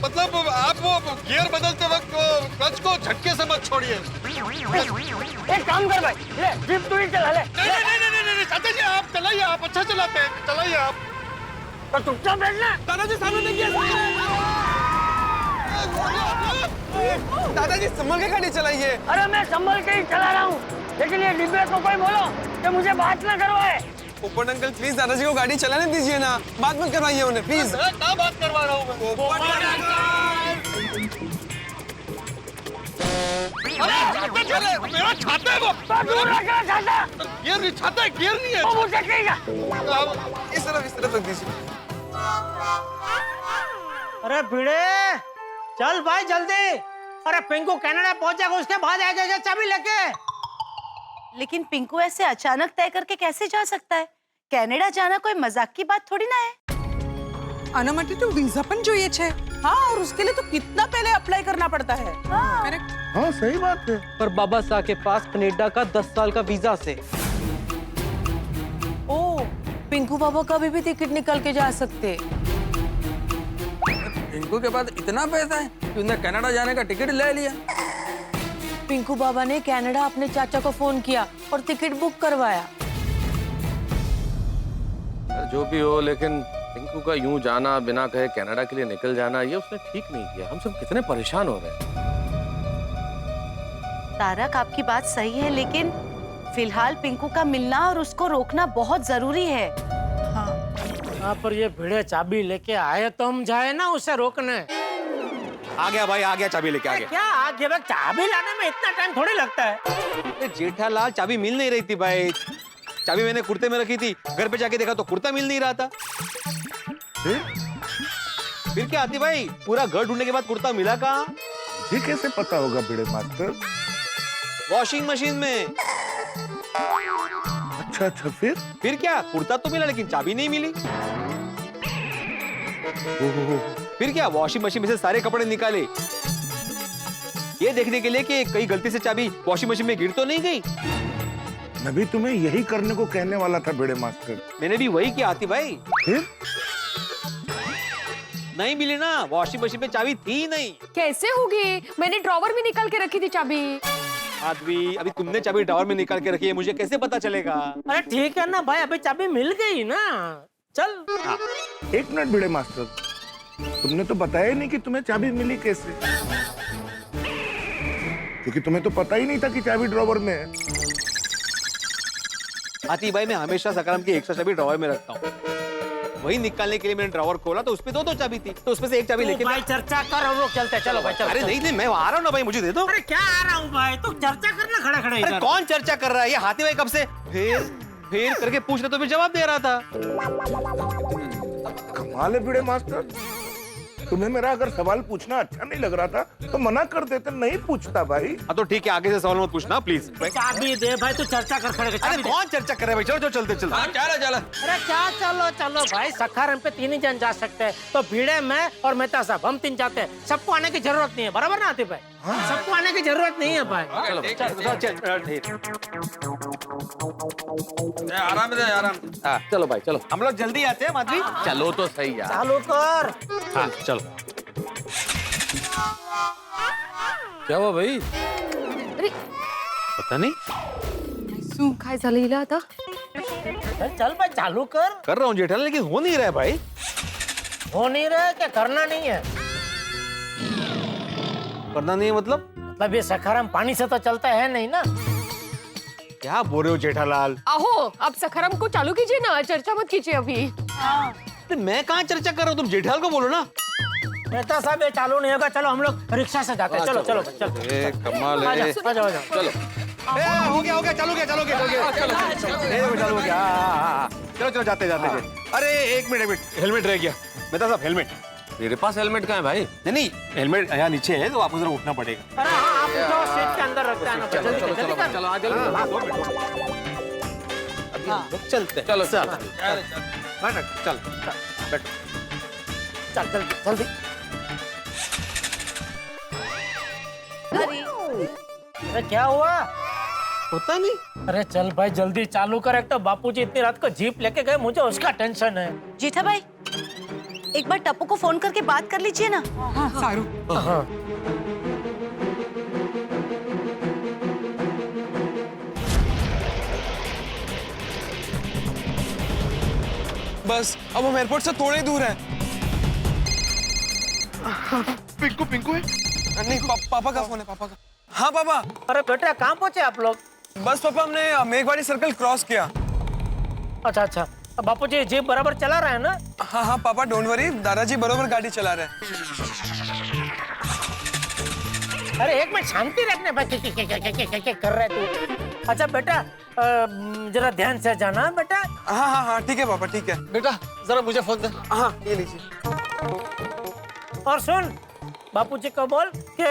मतलब आप वो गियर बदलते वक्त क्लच को झटके से मत छोड़िए। एक काम कर भाई, ले जीप तू ही चला ले। नहीं चाचा जी आप चलाइए, आप अच्छा चलाते हैं, चलाइए आप। तो चुपचाप बैठना। दादाजी सामने देखिए। दादाजी संभल के गाड़ी चलाइए। अरे मैं संभल के ही चला रहा हूँ, लेकिन ये डिब्बे को कोई बोलो कि मुझे बात ना करवाए। पोपट अंकल प्लीज दादाजी को गाड़ी चलाने दीजिए ना, बात मत करवाइए उन्हें प्लीज। क्या बात करवा रहा हूँ मैं? मेरा छाता है वो। गियर नहीं, छाता है, गियर नहीं है। वो मुझे कहेगा। इस तरफ रख दीजिए। अरे भिड़े चल भाई जल्दी। अरे पिंकू कनाडा पहुंचेगा, उसके बाद आएगा चाबी लेके। लेकिन पिंकू ऐसे अचानक तय करके कैसे जा सकता है? कनाडा जाना कोई मजाक की बात थोड़ी ना है। आना માટે तो वीजा पण જોઈએ છે। हाँ और उसके लिए तो कितना पहले अप्लाई करना पड़ता है। हाँ सही बात है। पर बाबा साहब के पास कनाडा का 10 साल का वीजा से। ओ पिंकू बाबा कभी भी टिकट निकल के जा सकते। पिंकू के पास इतना पैसा है कि उसने कनाडा जाने का टिकट ले लिया। पिंकू बाबा ने कनाडा अपने चाचा को फोन किया और टिकट बुक करवाया। जो भी हो, लेकिन पिंकू का यूं जाना, बिना कहे कनाडा के लिए निकल जाना, ये उसने ठीक नहीं किया। हम सब कितने परेशान हो रहे हैं। तारक आपकी बात सही है, लेकिन फिलहाल पिंकू का मिलना और उसको रोकना बहुत जरूरी है। हाँ पर ये भिड़े चाबी लेके आए तो हम जाए ना उसे रोकने। आ गया भाई, आ गया, चाबी लेके आ गया। क्या आ गया भाई? चाबी लाने में इतना टाइम थोड़ी लगता है। जेठालाल चाबी मिल नहीं रही थी भाई। चाबी मैंने कुर्ते में रखी थी, घर पे जाके देखा तो कुर्ता मिल नहीं रहा था। फिर क्या आती भाई, पूरा घर ढूंढने के बाद कुर्ता मिला कहाँ? ये कैसे पता होगा भिड़े मास्टर? वॉशिंग मशीन में। अच्छा फिर क्या, कुर्ता तो मिला लेकिन चाबी नहीं मिली। फिर क्या, वॉशिंग मशीन में से सारे कपड़े निकाले, ये देखने के लिए कि कहीं गलती से चाबी वॉशिंग मशीन में गिर तो नहीं गई। मैं भी तुम्हें यही करने को कहने वाला था भिड़े मास्टर। मैंने भी वही किया आती भाई। फिर नहीं मिली ना, वॉशिंग मशीन में चाबी थी नहीं। कैसे होगी? मैंने ड्रॉवर में निकाल के रखी थी चाबी। आदमी, अभी तुमने चाबी ड्रॉवर में निकाल के रखी है, मुझे कैसे पता चलेगा? अरे ठीक है ना भाई, अभी चाबी मिल गई ना, चल। हाँ। एक मिनट भिड़े मास्टर, तुमने तो बताया नहीं कि तुम्हें चाबी मिली कैसे, क्योंकि तुम्हें तो पता ही नहीं था कि चाबी ड्रॉवर में है। आती भाई, मैं हमेशा सकाराम की एक्स्ट्रा चाबी ड्रॉवर में रखता हूँ। वही निकालने के लिए मैंने ड्रॉवर खोला तो उसमें दो चाबी थी, तो उसमें से एक चाबी लेके भाई चर्चा कर, हम लोग चलते हैं, चलो भाई चलो। अरे नहीं नहीं, मैं आ रहा हूँ ना भाई, मुझे दे दो। अरे क्या आ रहा हूँ भाई, तू चर्चा करना खड़े खड़े अरे इधर। कौन चर्चा कर रहा है, ये हाथी भाई कब से फिर करके पूछ रहे तो फिर जवाब दे रहा था। कमाल है भिड़े मास्टर, तुम्हें मेरा अगर सवाल पूछना अच्छा नहीं लग रहा था तो मना कर देते, नहीं पूछता भाई। हाँ तो ठीक है, आगे से सवाल मत पूछना प्लीज। चाबी दे भाई, तू चर्चा कर खड़े। अरे कौन चर्चा कर रहा है भाई, चलो चलते चलो। अरे क्या चलो चलो भाई, सखारम पे 3 ही जन जा सकते हैं, तो भीड़े मैं और मेहता साहब हम 3 जाते हैं। सबको आने की जरूरत नहीं है, बराबर ना आते भाई? सबको आने की जरूरत नहीं है भाई। आराम से आराम। चलो भाई चलो, हम लोग जल्दी आते हैं माधवी। चलो तो सही यार। चालू कर। हाँ चलो। क्या हुआ भाई? अरे पता नहीं, काय झालेलं आता? चल भाई चालू कर रहा हूँ जेठालाल, लेकिन हो नहीं रहा है भाई। हो नहीं रहा क्या, करना नहीं है? करना नहीं है मतलब ये सखाराम पानी से तो चलता है नहीं ना। क्या बोल रहे हो जेठालाल? आहो, आप सखाराम को चालू कीजिए ना, चर्चा मत कीजिए अभी। मैं कहाँ चर्चा कर रहा हूँ, तुम जेठालाल को बोलो ना। मेहता साहब ये चालू नहीं होगा, चलो हम लोग रिक्शा से जाते हैं। चलो चलो चलो। कमाल आ है। जाओ, आ जाओ, आ जाओ। चलो हो गया चालू गया चालू गया चालू हो गया। चलो जाते जाते। अरे एक मिनट, हेलमेट रह गया। मेहता साहब हेलमेट। मेरे पास हेलमेट कहाँ है भाई? नहीं हेलमेट यहाँ नीचे है, तो आपको जरा उठना पड़ेगा। अरे हाँ, आप उठो, सीट के अंदर रखते हैं ना। जल्दी जल्दी कर। चलो आ जल्दी। चलते चलो चल। चल बैठो। चल जल्दी जल्दी। अरे क्या हुआ? पता नहीं। अरे चल भाई जल्दी चालू कर, एक तो बापूजी इतनी रात को जीप लेके गए, मुझे उसका टेंशन है। जीठा भाई, एक बार टप्पू को फोन करके बात कर लीजिए ना। हाँ सारू। हाँ। बस अब हम एयरपोर्ट से थोड़े ही दूर हैं। पिंकू है? नहीं पापा का फोन है, पापा का। हाँ पापा। अरे बेटा कहाँ पहुँचे आप लोग? बस पापा हमने मेघवाड़ी सर्कल क्रॉस किया। अच्छा अच्छा, बापूजी जीप बराबर चला रहे हैं ना? हाँ हाँ पापा डोंट वरी, दादाजी बरोबर गाड़ी चला रहे हैं। अरे एक मिनट शांति रखने भाई, क्या कर रहे तू? अच्छा बेटा जरा ध्यान से जाना बेटा। हाँ हाँ हाँ ठीक है पापा, ठीक है। बेटा जरा मुझे फोन दे। हाँ ये लीजिए। और सुन, बापूजी को बोल कि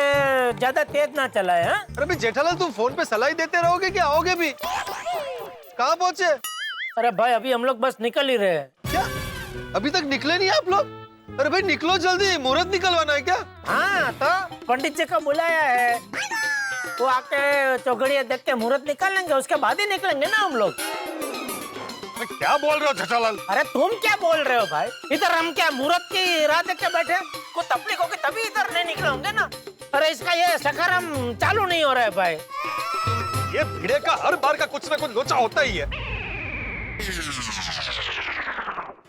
ज्यादा तेज ना चलाए। हाँ? अरे भाई जेठालाल, तुम फोन पे सलाह देते रहोगे कि आओगे भी? कहाँ पहुँचे? अरे भाई अभी हम लोग बस निकल ही रहे हैं। क्या अभी तक निकले नहीं आप लोग? अरे भाई निकलो जल्दी, मुहूर्त निकलवाना है क्या? हाँ तो पंडित जी को बुलाया है, वो आके चौघड़िया देख के मुहूर्त निकाल लेंगे, उसके बाद ही निकलेंगे ना हम लोग। क्या बोल रहे हो जेठालाल? अरे तुम क्या बोल रहे हो भाई? इधर हम क्या मुहूर्त की राह देख के बैठे? कोई तकलीफ होगी तभी इधर नहीं निकले होंगे ना। अरे इसका ये सखाराम चालू नहीं हो रहा है भाई। ये भिड़े का हर बार का कुछ ना कुछ लोचा होता ही है।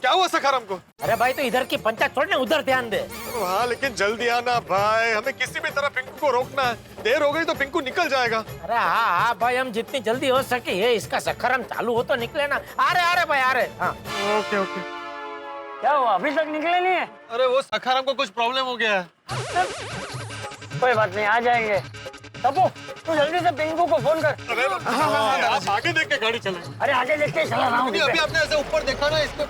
क्या हुआ सखाराम को? अरे भाई तो इधर की पंचायत छोड़ने उधर ध्यान दे। हाँ लेकिन जल्दी आना भाई, हमें किसी भी तरह पिंकू को रोकना है। देर हो गई तो पिंकू निकल जाएगा। अरे हाँ हाँ भाई, हम जितनी जल्दी हो सके ये इसका सखाराम चालू हो तो निकले ना। आ रहे भाई आ रहे। हाँ ओके ओके। क्या हुआ, अभी तक निकले नहीं है? अरे वो सखाराम को कुछ प्रॉब्लम हो गया है। कोई बात नहीं, आ जाएंगे। तबू तू जल्दी से पिंकू को फोन कर। अरे आप आगे देख के गाड़ी चले। अरे आगे देख के चला रहा हूँ। अभी आपने ऐसे ऊपर देखा ना इसको।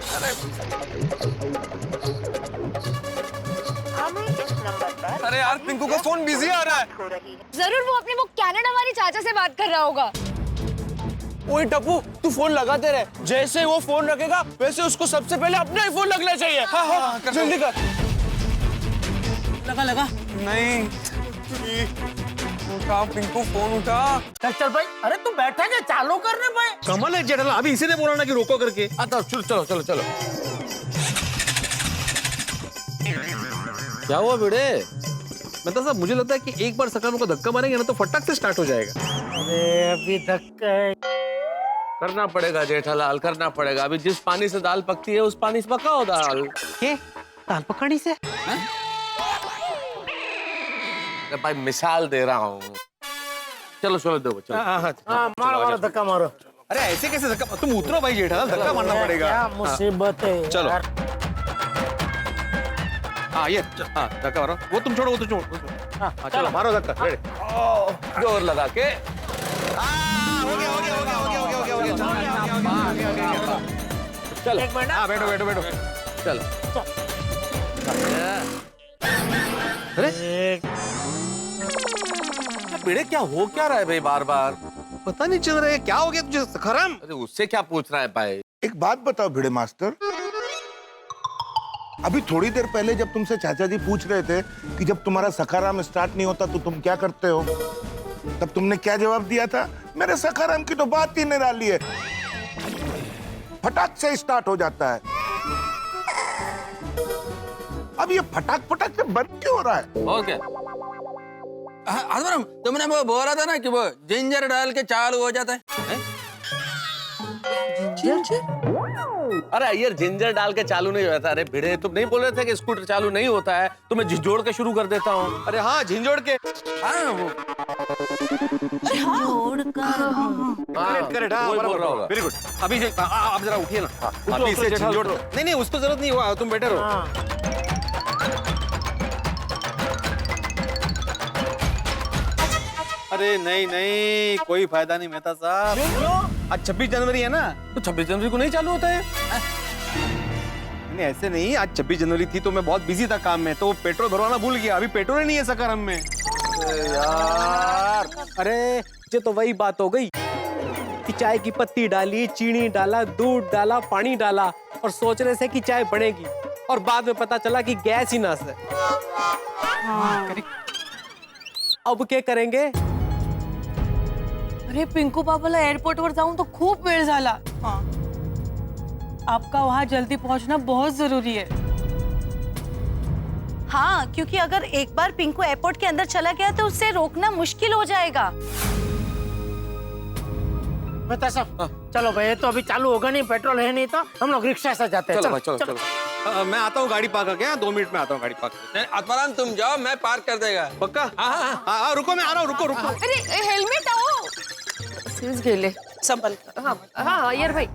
अरे यार पिंकू का फोन बिजी आ रहा है। जरूर वो अपने वो कनाडा वाली चाचा से बात कर रहा होगा। ओए टप्पू, तू फोन लगाते रहे, जैसे वो फोन रखेगा वैसे उसको सबसे पहले अपना ही फोन लगना चाहिए। हाँ हाँ जल्दी कर। लगा लगा। नहीं उठा पिंकू, फोन उठा। चल भाई, अरे तू बैठा क्या, चालू करने भाई। कमल है जेठालाल, अभी इसी ने बोला ना कि रोको करके। चलो चलो चलो चलो। क्या हुआ भिड़े? मतलब साहब मुझे लगता है कि एक बार सखाराम को धक्का मारेंगे ना तो फटाक से स्टार्ट हो जाएगा। अरे अभी धक्का करना पड़ेगा जेठालाल, करना पड़ेगा। अभी जिस पानी से दाल पकती है उस पानी से पकाओ दाल। के दाल पकाने से? अरे भाई मिसाल दे रहा हूँ। चलो चलो दो चलो। हाँ मारो मारो धक्का मारो। अरे ऐसे कैसे धक्का? तुम उतरो भाई जेठालाल, धक्का मारना पड़ेगा। क्या मुसीबत है चलो यार। हाँ ये हाँ धक्का मारो, वो तुम छोड़ो, वो तुम छोड़ो। हाँ चलो मारो धक्का, रेडी। जोर लगा के। हो गया हो गया हो गया हो गया हो गया हो गया। चलो एक मिनट, हाँ बैठो बैठो बैठो। चलो। अरे बेड़े क्या हो क्या रहा है भाई बार बार? पता नहीं चल रहा है क्या हो गया तुझे सखाराम? अरे उससे क्या पूछ रहा है भाई? एक बात बताओ भिड़े मास्टर, अभी थोड़ी देर पहले जब तुमसे चाचा जी पूछ रहे थे कि जब तुम्हारा सखाराम स्टार्ट नहीं होता तो तुम क्या करते हो, तब तुमने क्या जवाब दिया था? मेरे सखाराम की तो बात ही निराली है, फटाक से स्टार्ट हो जाता है। अब ये फटाक फटाक से बंद क्यों हो रहा है? और क्या? तुमने वो बोला था ना कि वो जिंजर डाल के चालू हो जाता है। अरे यार जिंजर डाल के चालू नहीं होता। अरे भिड़े तुम नहीं बोल रहे थे कि स्कूटर चालू नहीं होता है, तो मैं झिझोड़ के शुरू कर देता हूँ। अरे हाँ झिंझोड़ के, हाँ वो करेक्ट, हाँ बराबर होगा, वेरी गुड। अभी आप जरा उठिए ना, अभी इसे झिंझोड़। नहीं नहीं उसको जरूरत नहीं हुआ, तुम बैठे रहो। अरे नहीं नहीं कोई फायदा नहीं मेहता साहब, आज 26 जनवरी है ना, तो 26 जनवरी को नहीं चालू होता है? नहीं ऐसे नहीं, आज 26 जनवरी थी तो मैं बहुत बिजी था काम में, तो वो पेट्रोल भरवाना भूल गया, अभी पेट्रोल ही नहीं है सकारम में। यार अरे ये तो वही बात हो गई कि चाय की पत्ती डाली, चीनी डाला, दूध डाला, पानी डाला और सोच रहे थे कि चाय बनेगी, और बाद में पता चला कि गैस ही नास है। अब क्या करेंगे? अरे पिंकू बाबाला एअरपोर्टवर जाऊन तो खूप वेळ झाला। आपका वहाँ जल्दी पहुँचना बहुत जरूरी है। हाँ क्योंकि अगर एक बार पिंकू एयरपोर्ट के अंदर चला गया तो उससे रोकना मुश्किल हो जाएगा। बता सब चलो भाई, तो अभी चालू होगा नहीं, पेट्रोल है नहीं, तो हम लोग रिक्शा से जाते हैं। चलो भाई चलो चलो, मैं आता हूँ गाड़ी पार्क करके, 2 मिनट में आता हूँ गाड़ी पार्क करके। आत्माराम तुम जाओ, मैं पार्क कर देगा। पक्का? हाँ रुको मैं आ रहा हूँ, रुको रुको। अरे हेल्मेट आओ, सीज गेले संभल। हाँ हाँ यार भाई।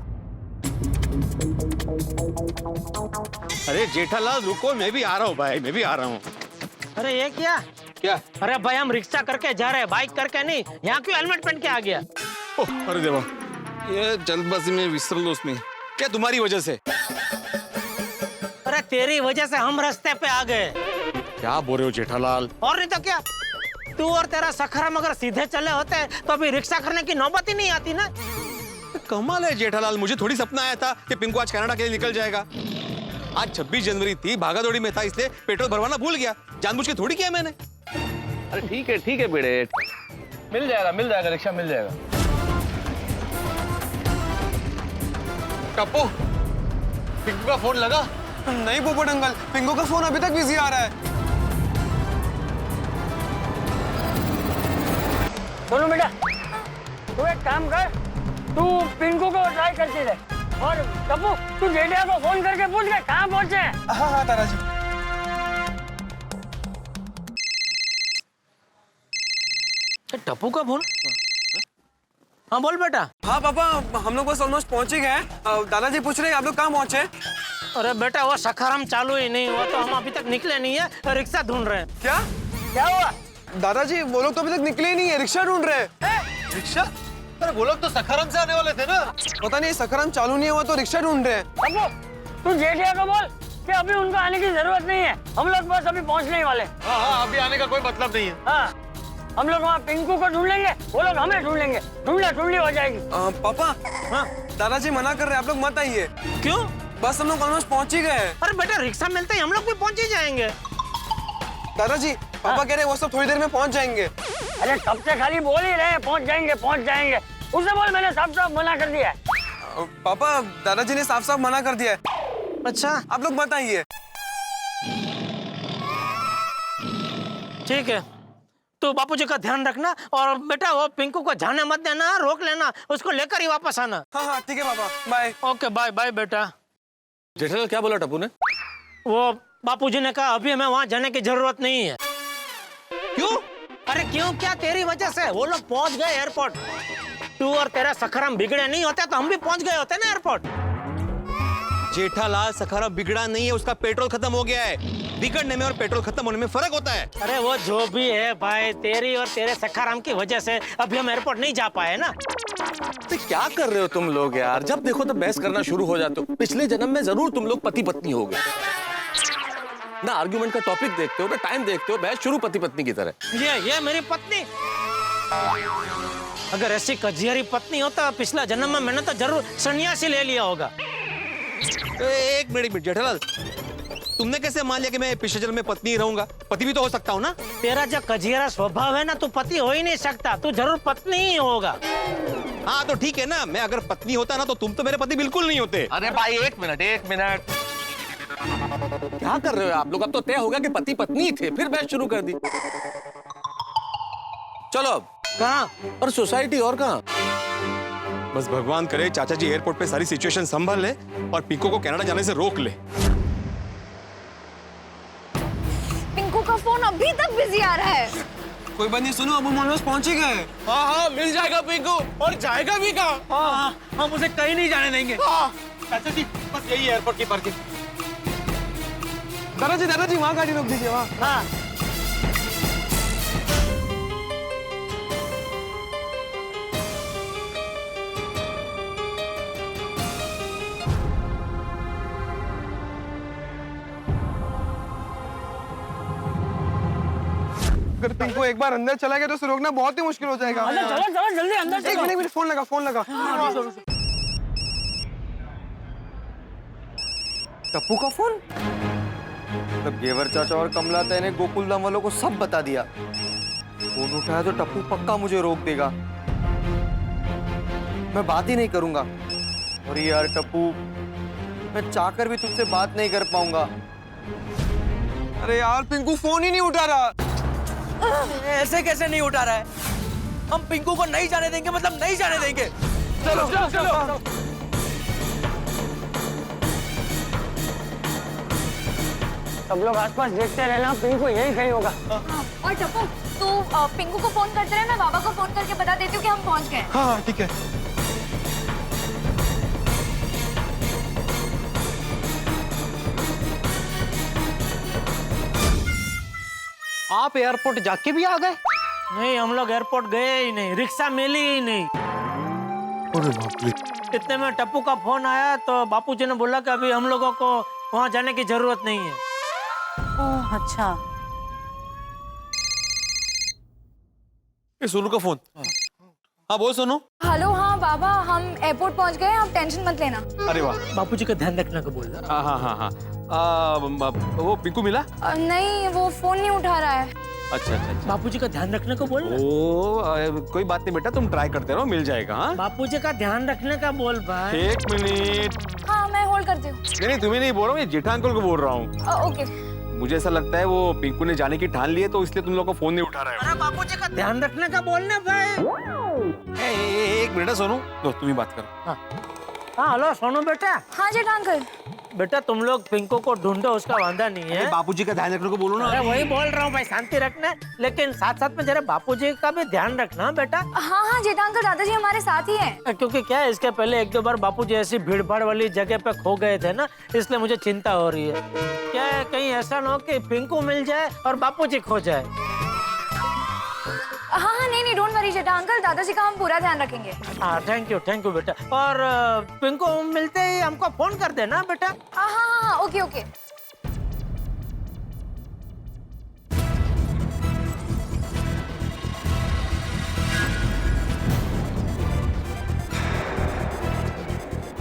अरे जेठालाल रुको, मैं भी आ रहा हूँ भाई, मैं भी आ रहा हूँ। अरे ये क्या? क्या? अरे भाई हम रिक्शा करके जा रहे हैं, बाइक करके नहीं। यहाँ क्यों हेलमेट पहन के आ गया? अरे देवा, ये जल्दबाजी में विसर लो उसमें, क्या तुम्हारी वजह से? अरे तेरी वजह से हम रास्ते पे आ गए। क्या बोल रहे हो जेठालाल? और नहीं तो क्या, तू और तेरा सखराम अगर सीधे चले होते तो अभी रिक्शा करने की नौबत ही नहीं आती ना। कमाल है जेठालाल, मुझे थोड़ी सपना आया था कि पिंकू आज कनाडा के लिए निकल जाएगा। आज 26 जनवरी थी, भागादौड़ी में था, इसलिए पेट्रोल भरवाना भूल गया, जानबूझ के थोड़ी किया मैंने। अरे ठीक है बेड़े, मिल जाएगा रिक्शा मिल जाएगा। टप्पू, पिंकू का फोन लगा? नहीं पोपट अंकल, पिंकू का फोन अभी तक बिजी आ रहा है। बोलो बेटा, तू एक काम कर, तू पिंकू को ट्राई करती रहे, और टप्पू तू जेठिया को फोन करके पूछ के कहाँ पहुंचे हैं। हाँ हाँ ताराजी। टप्पू का फोन? हाँ बोल बेटा। हाँ पापा, हम लोग बस ऑलमोस्ट पहुंच ही गए। दादाजी पूछ रहे हैं आप लोग कहाँ पहुंचे? अरे बेटा वो सखाराम चालू ही नहीं हुआ, तो हम अभी तक निकले नहीं है, रिक्शा ढूंढ रहे हैं। क्या क्या हुआ? दादाजी वो लोग तो अभी तक निकले ही नहीं है, रिक्शा ढूंढ रहे हैं। रिक्शा? अरे वो लोग तो सखाराम से आने वाले थे ना। पता नहीं सखाराम चालू नहीं हुआ तो रिक्शा ढूंढ रहे हैं। टप्पू तू जेठिया को बोल कि अभी उनको आने की जरूरत नहीं है, हम लोग बस अभी पहुंचने ही वाले। हाँ अभी आने का कोई मतलब नहीं है। हाँ हम लोग वहाँ पिंकू को ढूंढ लेंगे, वो लोग हमें ढूंढ लेंगे, ढूंढली हो जाएगी। पापा, हाँ दादाजी मना कर रहे हैं, आप लोग मत आइए। क्यों? बस हम लोग ऑलमोस्ट पहुंच ही गए। अरे बेटा रिक्शा मिलते ही हम लोग भी पहुंच ही जाएंगे। दादाजी पापा कह रहे हैं वो सब थोड़ी देर में पहुंच जाएंगे। अरे कब से खाली बोल ही रहे हैं पहुंच जाएंगे, उससे बोल मैंने साफ मना कर दिया है। पापा दादाजी ने साफ मना कर दिया है। अच्छा आप लोग मत आइए। ठीक है, तो बापूजी का ध्यान रखना, और बेटा वो पिंकू को जाने मत देना, रोक लेना, उसको लेकर ही वापस आना। हाँ ठीक है पापा, बाय। ओके बाय बाय बेटा। जेठालाल क्या बोला टप्पू ने? वो बापूजी ने कहा अभी हमें वहाँ जाने की जरूरत नहीं है। क्यों? अरे क्यों क्या, तेरी वजह से वो लोग पहुंच गए एयरपोर्ट। तू और तेरा सखाराम बिगड़े नहीं होते तो हम भी पहुंच गए होते ना एयरपोर्ट। जेठालाल सखाराम बिगड़ा नहीं है, उसका पेट्रोल खत्म हो गया है, बिगड़ने में और पेट्रोल खत्म होने में फर्क होता है। अरे वो जो भी है भाई, तेरी और तेरे सखाराम की वजह से अभी हम एयरपोर्ट नहीं जा पाए ना। तो क्या कर रहे हो तुम लोग यार? जब देखो तो बहस करना शुरू हो जाते हो। पिछले जन्म में जरूर तुम लोग पति पत्नी हो गए ना। आर्ग्यूमेंट का टॉपिक देखते हो ना टाइम देखते हो, बहस शुरू पति पत्नी की तरह। ये मेरी पत्नी, अगर ऐसी कजियरी पत्नी होता पिछला जन्म में मैंने तो जरूर सन्यासी ले लिया होगा। एक मिनट जेठालाल, तुमने कैसे मान लिया कि मैं पिछले जन्म में पत्नी रहूंगा? पति भी तो हो सकता हूँ ना। तेरा जो कजियरा स्वभाव है ना, तू पति हो ही नहीं सकता, तू जरूर पत्नी ही होगा। हाँ तो ठीक है ना, मैं अगर पत्नी होता ना तो तुम तो मेरे पति बिल्कुल नहीं होते। अरे भाई एक मिनट क्या कर रहे हो आप लोग? अब तो तय होगा कि पति पत्नी थे, फिर बहस शुरू कर दी। चलो अब कहाँ? और सोसाइटी और कहाँ? बस भगवान करे चाचा जी एयरपोर्ट पे सारी सिचुएशन संभाल ले और पिंको को कनाडा जाने से रोक ले। पिंकू का फोन अभी तक बिजी आ रहा है। कोई बात नहीं, सुनो अब हम ऑलमोस्ट पहुंच ही गए। हाँ मिल जाएगा पिंको, और जाएगा भी कहाँ? हाँ, हम उसे कहीं नहीं जाने देंगे। चाचा जी बस यही एयरपोर्ट की पार्किंग। दादाजी वहाँ गाड़ी रोक दीजिए। वहाँ हाँ। अगर पिंको एक बार अंदर चला गया तो उसे रोकना बहुत ही मुश्किल हो जाएगा। चलो जल्दी अंदर एक मिनट फोन लगा। टप्पू का फोन? मतलब गेवर चाचा और कमलाता ने गोकुल धाम वालों को सब बता दिया। फोन उठाया तो टप्पू पक्का मुझे रोक देगा। मैं बात ही नहीं करूंगा। और यार टप्पू, मैं चाहकर भी तुझसे बात नहीं कर पाऊंगा। अरे यार पिंकू फोन ही नहीं उठा रहा। ऐसे कैसे नहीं उठा रहा है? हम पिंकू को नहीं जाने देंगे, मतलब नहीं जाने देंगे। चलो। सब लोग आसपास देखते रहना, पिंकू यही कहीं होगा। और टप्पू, तू पिंकू को फोन करते रहे, मैं बाबा को फोन करके बता देती हूँ कि हम पहुंच गए। हाँ ठीक है। आप एयरपोर्ट जाके भी आ गए? नहीं, हम लोग एयरपोर्ट गए ही नहीं, रिक्शा मिली ही नहीं। अरे बाप रे। इतने में टप्पू का फोन आया तो बापूजी ने बोला कि अभी हम लोगों को वहां जाने की जरूरत नहीं है। ओह अच्छा। ये सोनू का फोन। हाँ बोल सोनू। हेलो, हाँ बाबा, हम एयरपोर्ट पहुंच गए, आप टेंशन मत लेना। अरे वाह। बापूजी का ध्यान रखने को बोल रहा। हाँ। वो पिंकू मिला? नहीं, वो फोन नहीं उठा रहा है। अच्छा। बापूजी का ध्यान रखने को बोल रहा। कोई बात नहीं बेटा, तुम ट्राई करते रहो, मिल जाएगा। हाँ बापूजी का ध्यान रखने का बोल भाई। एक मिनट। हाँ मैं होल्ड करती हूँ। नहीं तुम्हें नहीं बोल रहा हूँ, ये जेठा अंकल को बोल रहा हूँ। ओके। मुझे ऐसा लगता है वो पिंकू ने जाने की ठान ली है, तो इसलिए तुम लोग को फोन नहीं उठा रहा है। अरे बापूजी का ध्यान रखने का बोलना भाई। एक मिनट सोनू, तुम ही बात करो। हाँ हेलो सोनू बेटा। हाँ जेठा अंकल। बेटा तुम लोग पिंकू को ढूंढो, उसका वादा नहीं है। बापूजी का ध्यान रखने को बोलो ना। अरे वही बोल रहा हूँ भाई, शांति रखना, लेकिन साथ साथ में जरा बापूजी का भी ध्यान रखना बेटा। हाँ जेठा अंकल, दादाजी हमारे साथ ही हैं। क्योंकि क्या है, इसके पहले एक दो बार बापूजी ऐसी भीड़ भाड़ वाली जगह पे खो गए थे ना, इसलिए मुझे चिंता हो रही है। क्या है, कहीं ऐसा ना हो कि पिंकू मिल जाए और बापूजी खो जाए। हाँ नहीं, डोंट वरी जेठा अंकल, दादाजी का हम पूरा ध्यान रखेंगे। हाँ थैंक यू बेटा। और पिंकू मिलते ही हमको फोन कर देना बेटा। हाँ ओके।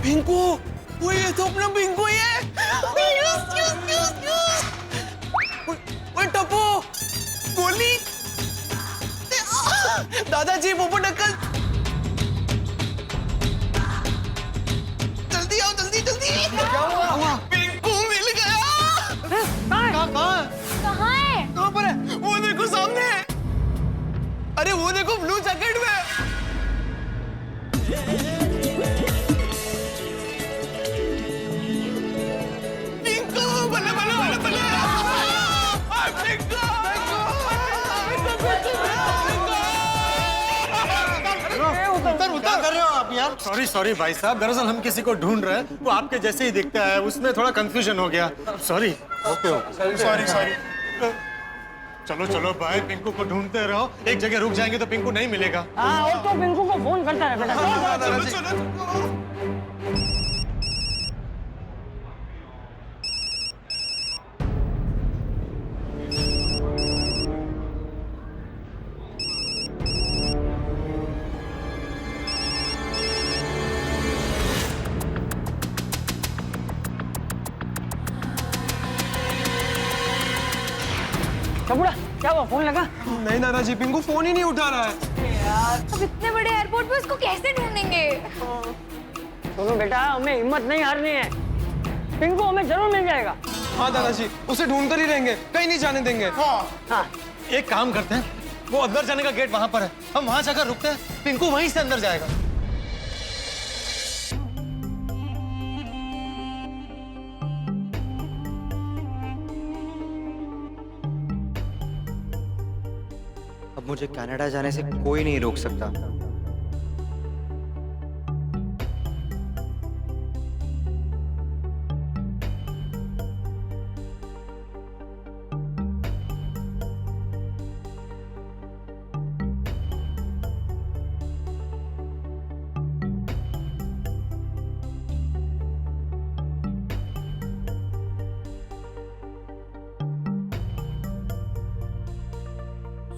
पिंकू, वो ये तो अपना पिंकू ही है। ओए टप्पू, गोली। दादाजी पोपट अंकल, जल्दी आओ, जल्दी। क्या हुआ? पिंकू मिल गया। कहाँ है? कहाँ पर है? वो देखो सामने। अरे वो देखो ब्लू जैकेट में। पिंकू, बल्ले। उतर। क्या कर रहे हो आप? यार। सॉरी भाई साहब, दरअसल हम किसी को ढूंढ रहे हैं, वो आपके जैसे ही दिखता है, उसमें थोड़ा कंफ्यूजन हो गया। सॉरी। Okay sorry. चलो भाई, पिंकू को ढूंढते रहो, एक जगह रुक जाएंगे तो पिंकू नहीं मिलेगा। हाँ, और तो पिंकू को फोन करता है बेटा। चलो। कबूड़ा, क्या हुआ? फोन लगा? नहीं दादाजी, पिंकू फोन ही नहीं उठा रहा है। अब इतने बड़े एयरपोर्ट पे उसको कैसे ढूंढेंगे? सुनो बेटा, हमें हिम्मत नहीं हारनी है, पिंकू हमें जरूर मिल जाएगा। हाँ दादाजी, उसे ढूंढ कर ही रहेंगे, कहीं नहीं जाने देंगे। हाँ। एक काम करते हैं, वो अंदर जाने का गेट वहां पर है, हम वहां जाकर रुकते हैं, पिंकू वहीं से अंदर जाएगा। अब मुझे कनाडा जाने से कोई नहीं रोक सकता।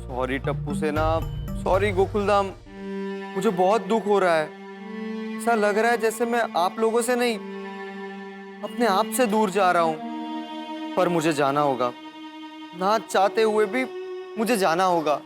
सॉरी टप्पू सेना, सॉरी गोकुलधाम, मुझे बहुत दुख हो रहा है। ऐसा लग रहा है जैसे मैं आप लोगों से नहीं, अपने आप से दूर जा रहा हूं। पर मुझे जाना होगा, ना चाहते हुए भी मुझे जाना होगा।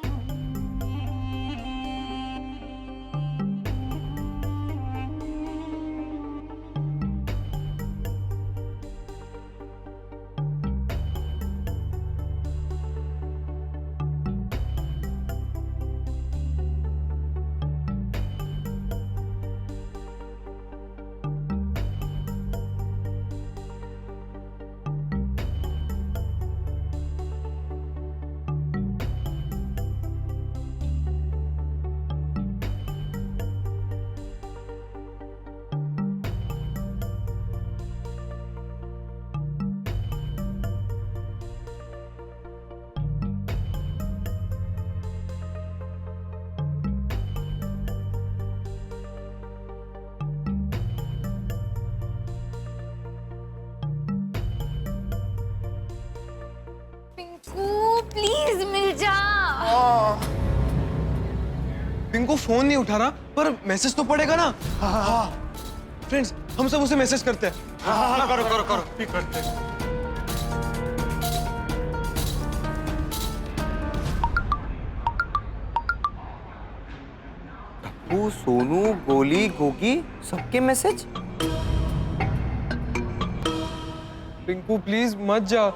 प्लीज मिल जा। पिंकू फोन नहीं उठा रहा, पर मैसेज तो पड़ेगा ना। हाँ। फ्रेंड्स, हम सब उसे मैसेज करते हैं। हाँ, करो पिक करते हैं। टप्पू, सोनू, गोली, गोगी, सबके मैसेज। पिंकू प्लीज मत जा।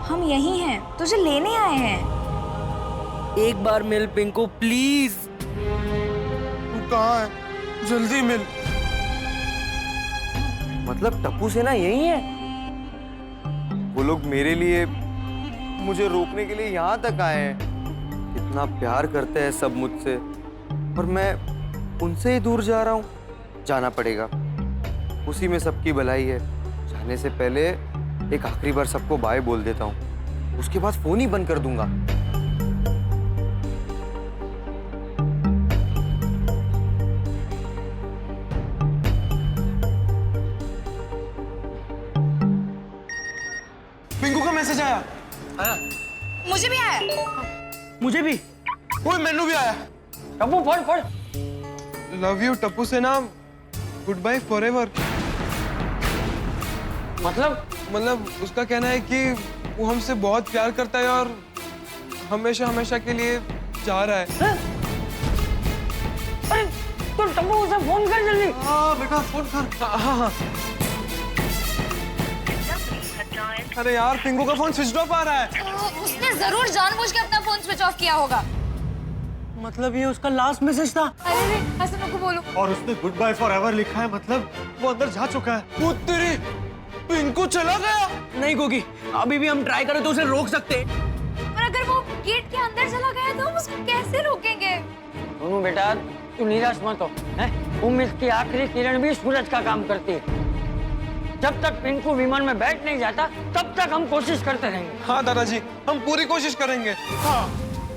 हम यही हैं, तुझे लेने आए हैं। एक बार मिल पिंकू प्लीज। तू कहाँ है? जल्दी मिल। मतलब टप्पू सेना यही है? वो लोग मेरे लिए, मुझे रोकने के लिए यहाँ तक आए हैं। इतना प्यार करते हैं सब मुझसे, और मैं उनसे ही दूर जा रहा हूँ। जाना पड़ेगा, उसी में सबकी भलाई है। जाने से पहले एक आखिरी बार सबको बाय बोल देता हूँ, उसके बाद फोन ही बंद कर दूंगा। पिंकू का मैसेज आया। मुझे भी आया। मुझे भी। ओए मैनू भी आया। टप्पू पढ़। लव यू टप्पू सेना, गुड बाय फॉरएवर। मतलब उसका कहना है कि वो हमसे बहुत प्यार करता है और हमेशा के लिए जा रहा है। अरे तो टप्पू उसे फोन कर जल्दी। हाँ बेटा फोन कर। हाँ। अरे यार, पिंकू का फोन स्विच ऑफ आ रहा है। उसने जरूर जानबूझ के अपना फोन स्विच ऑफ किया होगा। मतलब ये उसका लास्ट मैसेज था। अरे हसन को बोलो। और उसने गुड बाय फॉर एवर लिखा है, मतलब वो अंदर जा चुका है। वो तेरी, पिंकू चला गया। नहीं गोगी, अभी भी हम ट्राई करें तो उसे रोक सकते हैं। पर अगर वो गेट के अंदर चला गया तो हम उसको कैसे रोकेंगे? सुनो बेटा, तू निराश मत हो, हैं? उम्मीद की आखिरी किरण भी सूरज का काम करती है। जब तक पिंकू विमान में बैठ नहीं जाता तब तक हम कोशिश करते रहेंगे। हाँ दादाजी, हम पूरी कोशिश करेंगे। हाँ।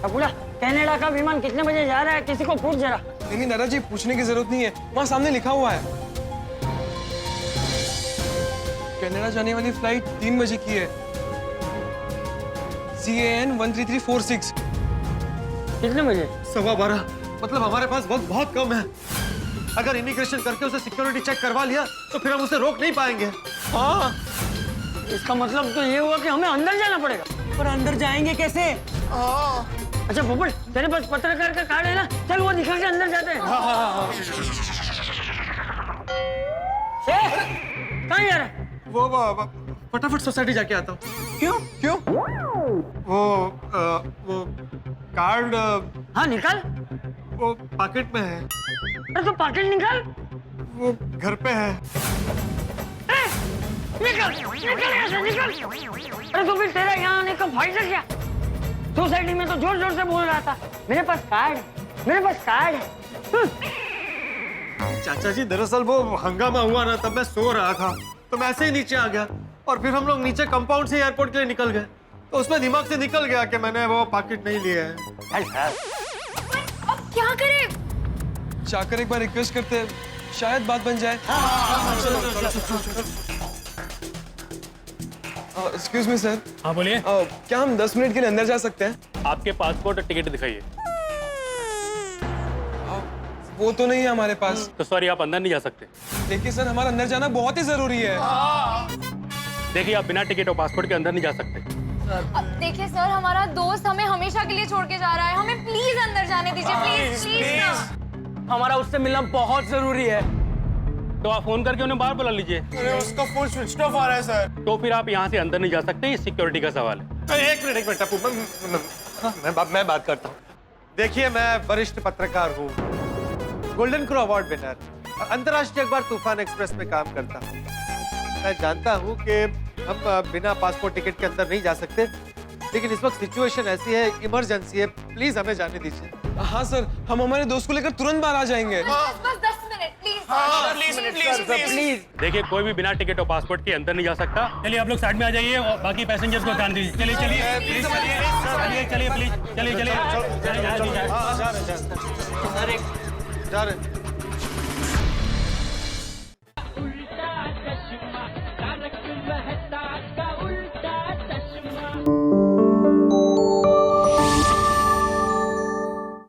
अबुला, कनाडा का विमान कितने बजे जा रहा है किसी को पूछ जरा। नहीं दादाजी, पूछने की जरूरत नहीं है, वहाँ सामने लिखा हुआ है। कनाडा जाने वाली फ्लाइट 3 बजे की है। CAN 13346। कितने बजे? 12:15। मतलब हमारे पास वक्त बहुत कम है। अगर इमिग्रेशन करके उसे सिक्योरिटी चेक करवा लिया तो फिर हम उसे रोक नहीं पाएंगे। हाँ, इसका मतलब तो ये हुआ कि हमें अंदर जाना पड़ेगा। पर अंदर जाएंगे कैसे? अच्छा भोपल, तेरे पास पत्रकार का कार्ड है ना? चल वो दिखा के अंदर जाते हैं। कहाँ जा रहा है? वो फटाफट सोसाइटी जाके आता हूँ। क्यों? वो कार्ड। हाँ निकाल। वो पॉकेट में है। अरे तो पॉकेट निकाल। वो घर पे है। निकल यहाँ से, निकल। अरे तो फिर तेरा यहाँ आने का फायदा क्या? सोसाइटी में तो जोर जोर से बोल रहा था मेरे पास कार्ड है, मेरे पास कार्ड है। चाचा जी, दरअसल वो हंगामा हुआ ना, तब मैं सो रहा था तो मैं ऐसे ही नीचे आ गया और फिर हम लोग नीचे कंपाउंड से एयरपोर्ट के लिए निकल गए तो उसमें दिमाग से निकल गया कि मैंने वो पॉकेट नहीं लिया है। अब क्या करें? जाकर एक बार रिक्वेस्ट करते हैं, शायद बात बन जाए। Excuse me sir. हाँ बोलिए। क्या हम 10 मिनट के लिए अंदर जा सकते हैं? आपके पासपोर्ट और टिकट दिखाइए। वो तो नहीं है हमारे पास। तो सॉरी, आप अंदर नहीं जा सकते। देखिए सर, हमारा अंदर जाना बहुत ही जरूरी है। देखिए, आप बिना टिकट और पासपोर्ट के अंदर नहीं जा सकते। देखिए सर, हमारा दोस्त हमें हमेशा के लिए छोड़ के जा रहा है, हमें प्लीज अंदर जाने दीजिए, प्लीज प्लीज ना। हमारा उससे मिलना बहुत जरूरी है। तो आप फोन करके उन्हें बाहर बुला लीजिए। उसका फोन स्विच ऑफ आ रहा है सर। तो फिर आप यहाँ से अंदर नहीं जा सकते, ये सिक्योरिटी का सवाल है। एक मिनट टप्पू, मैं बात करता हूँ। देखिए, मैं वरिष्ठ पत्रकार हूँ, गोल्डन क्रो अवार्ड विनर, अंतर्राष्ट्रीय अखबार तूफान एक्सप्रेस में काम करता हूँ। मैं जानता हूँ कि हम बिना पासपोर्ट टिकट के अंदर नहीं जा सकते, लेकिन इस वक्त सिचुएशन ऐसी है, इमरजेंसी है, प्लीज हमें जाने दीजिए। हाँ सर, हम हमारे दोस्त को लेकर तुरंत बाहर आ जाएंगे। बस 10 मिनट प्लीज। देखिए, कोई भी बिना टिकट और पासपोर्ट के अंदर नहीं जा सकता। चलिए आप लोग साइड में आ जाइए और बाकी पैसेंजर्स को ध्यान दीजिए। चलिए प्लीज, चलिए प्लीज, चलिए। जा रहे।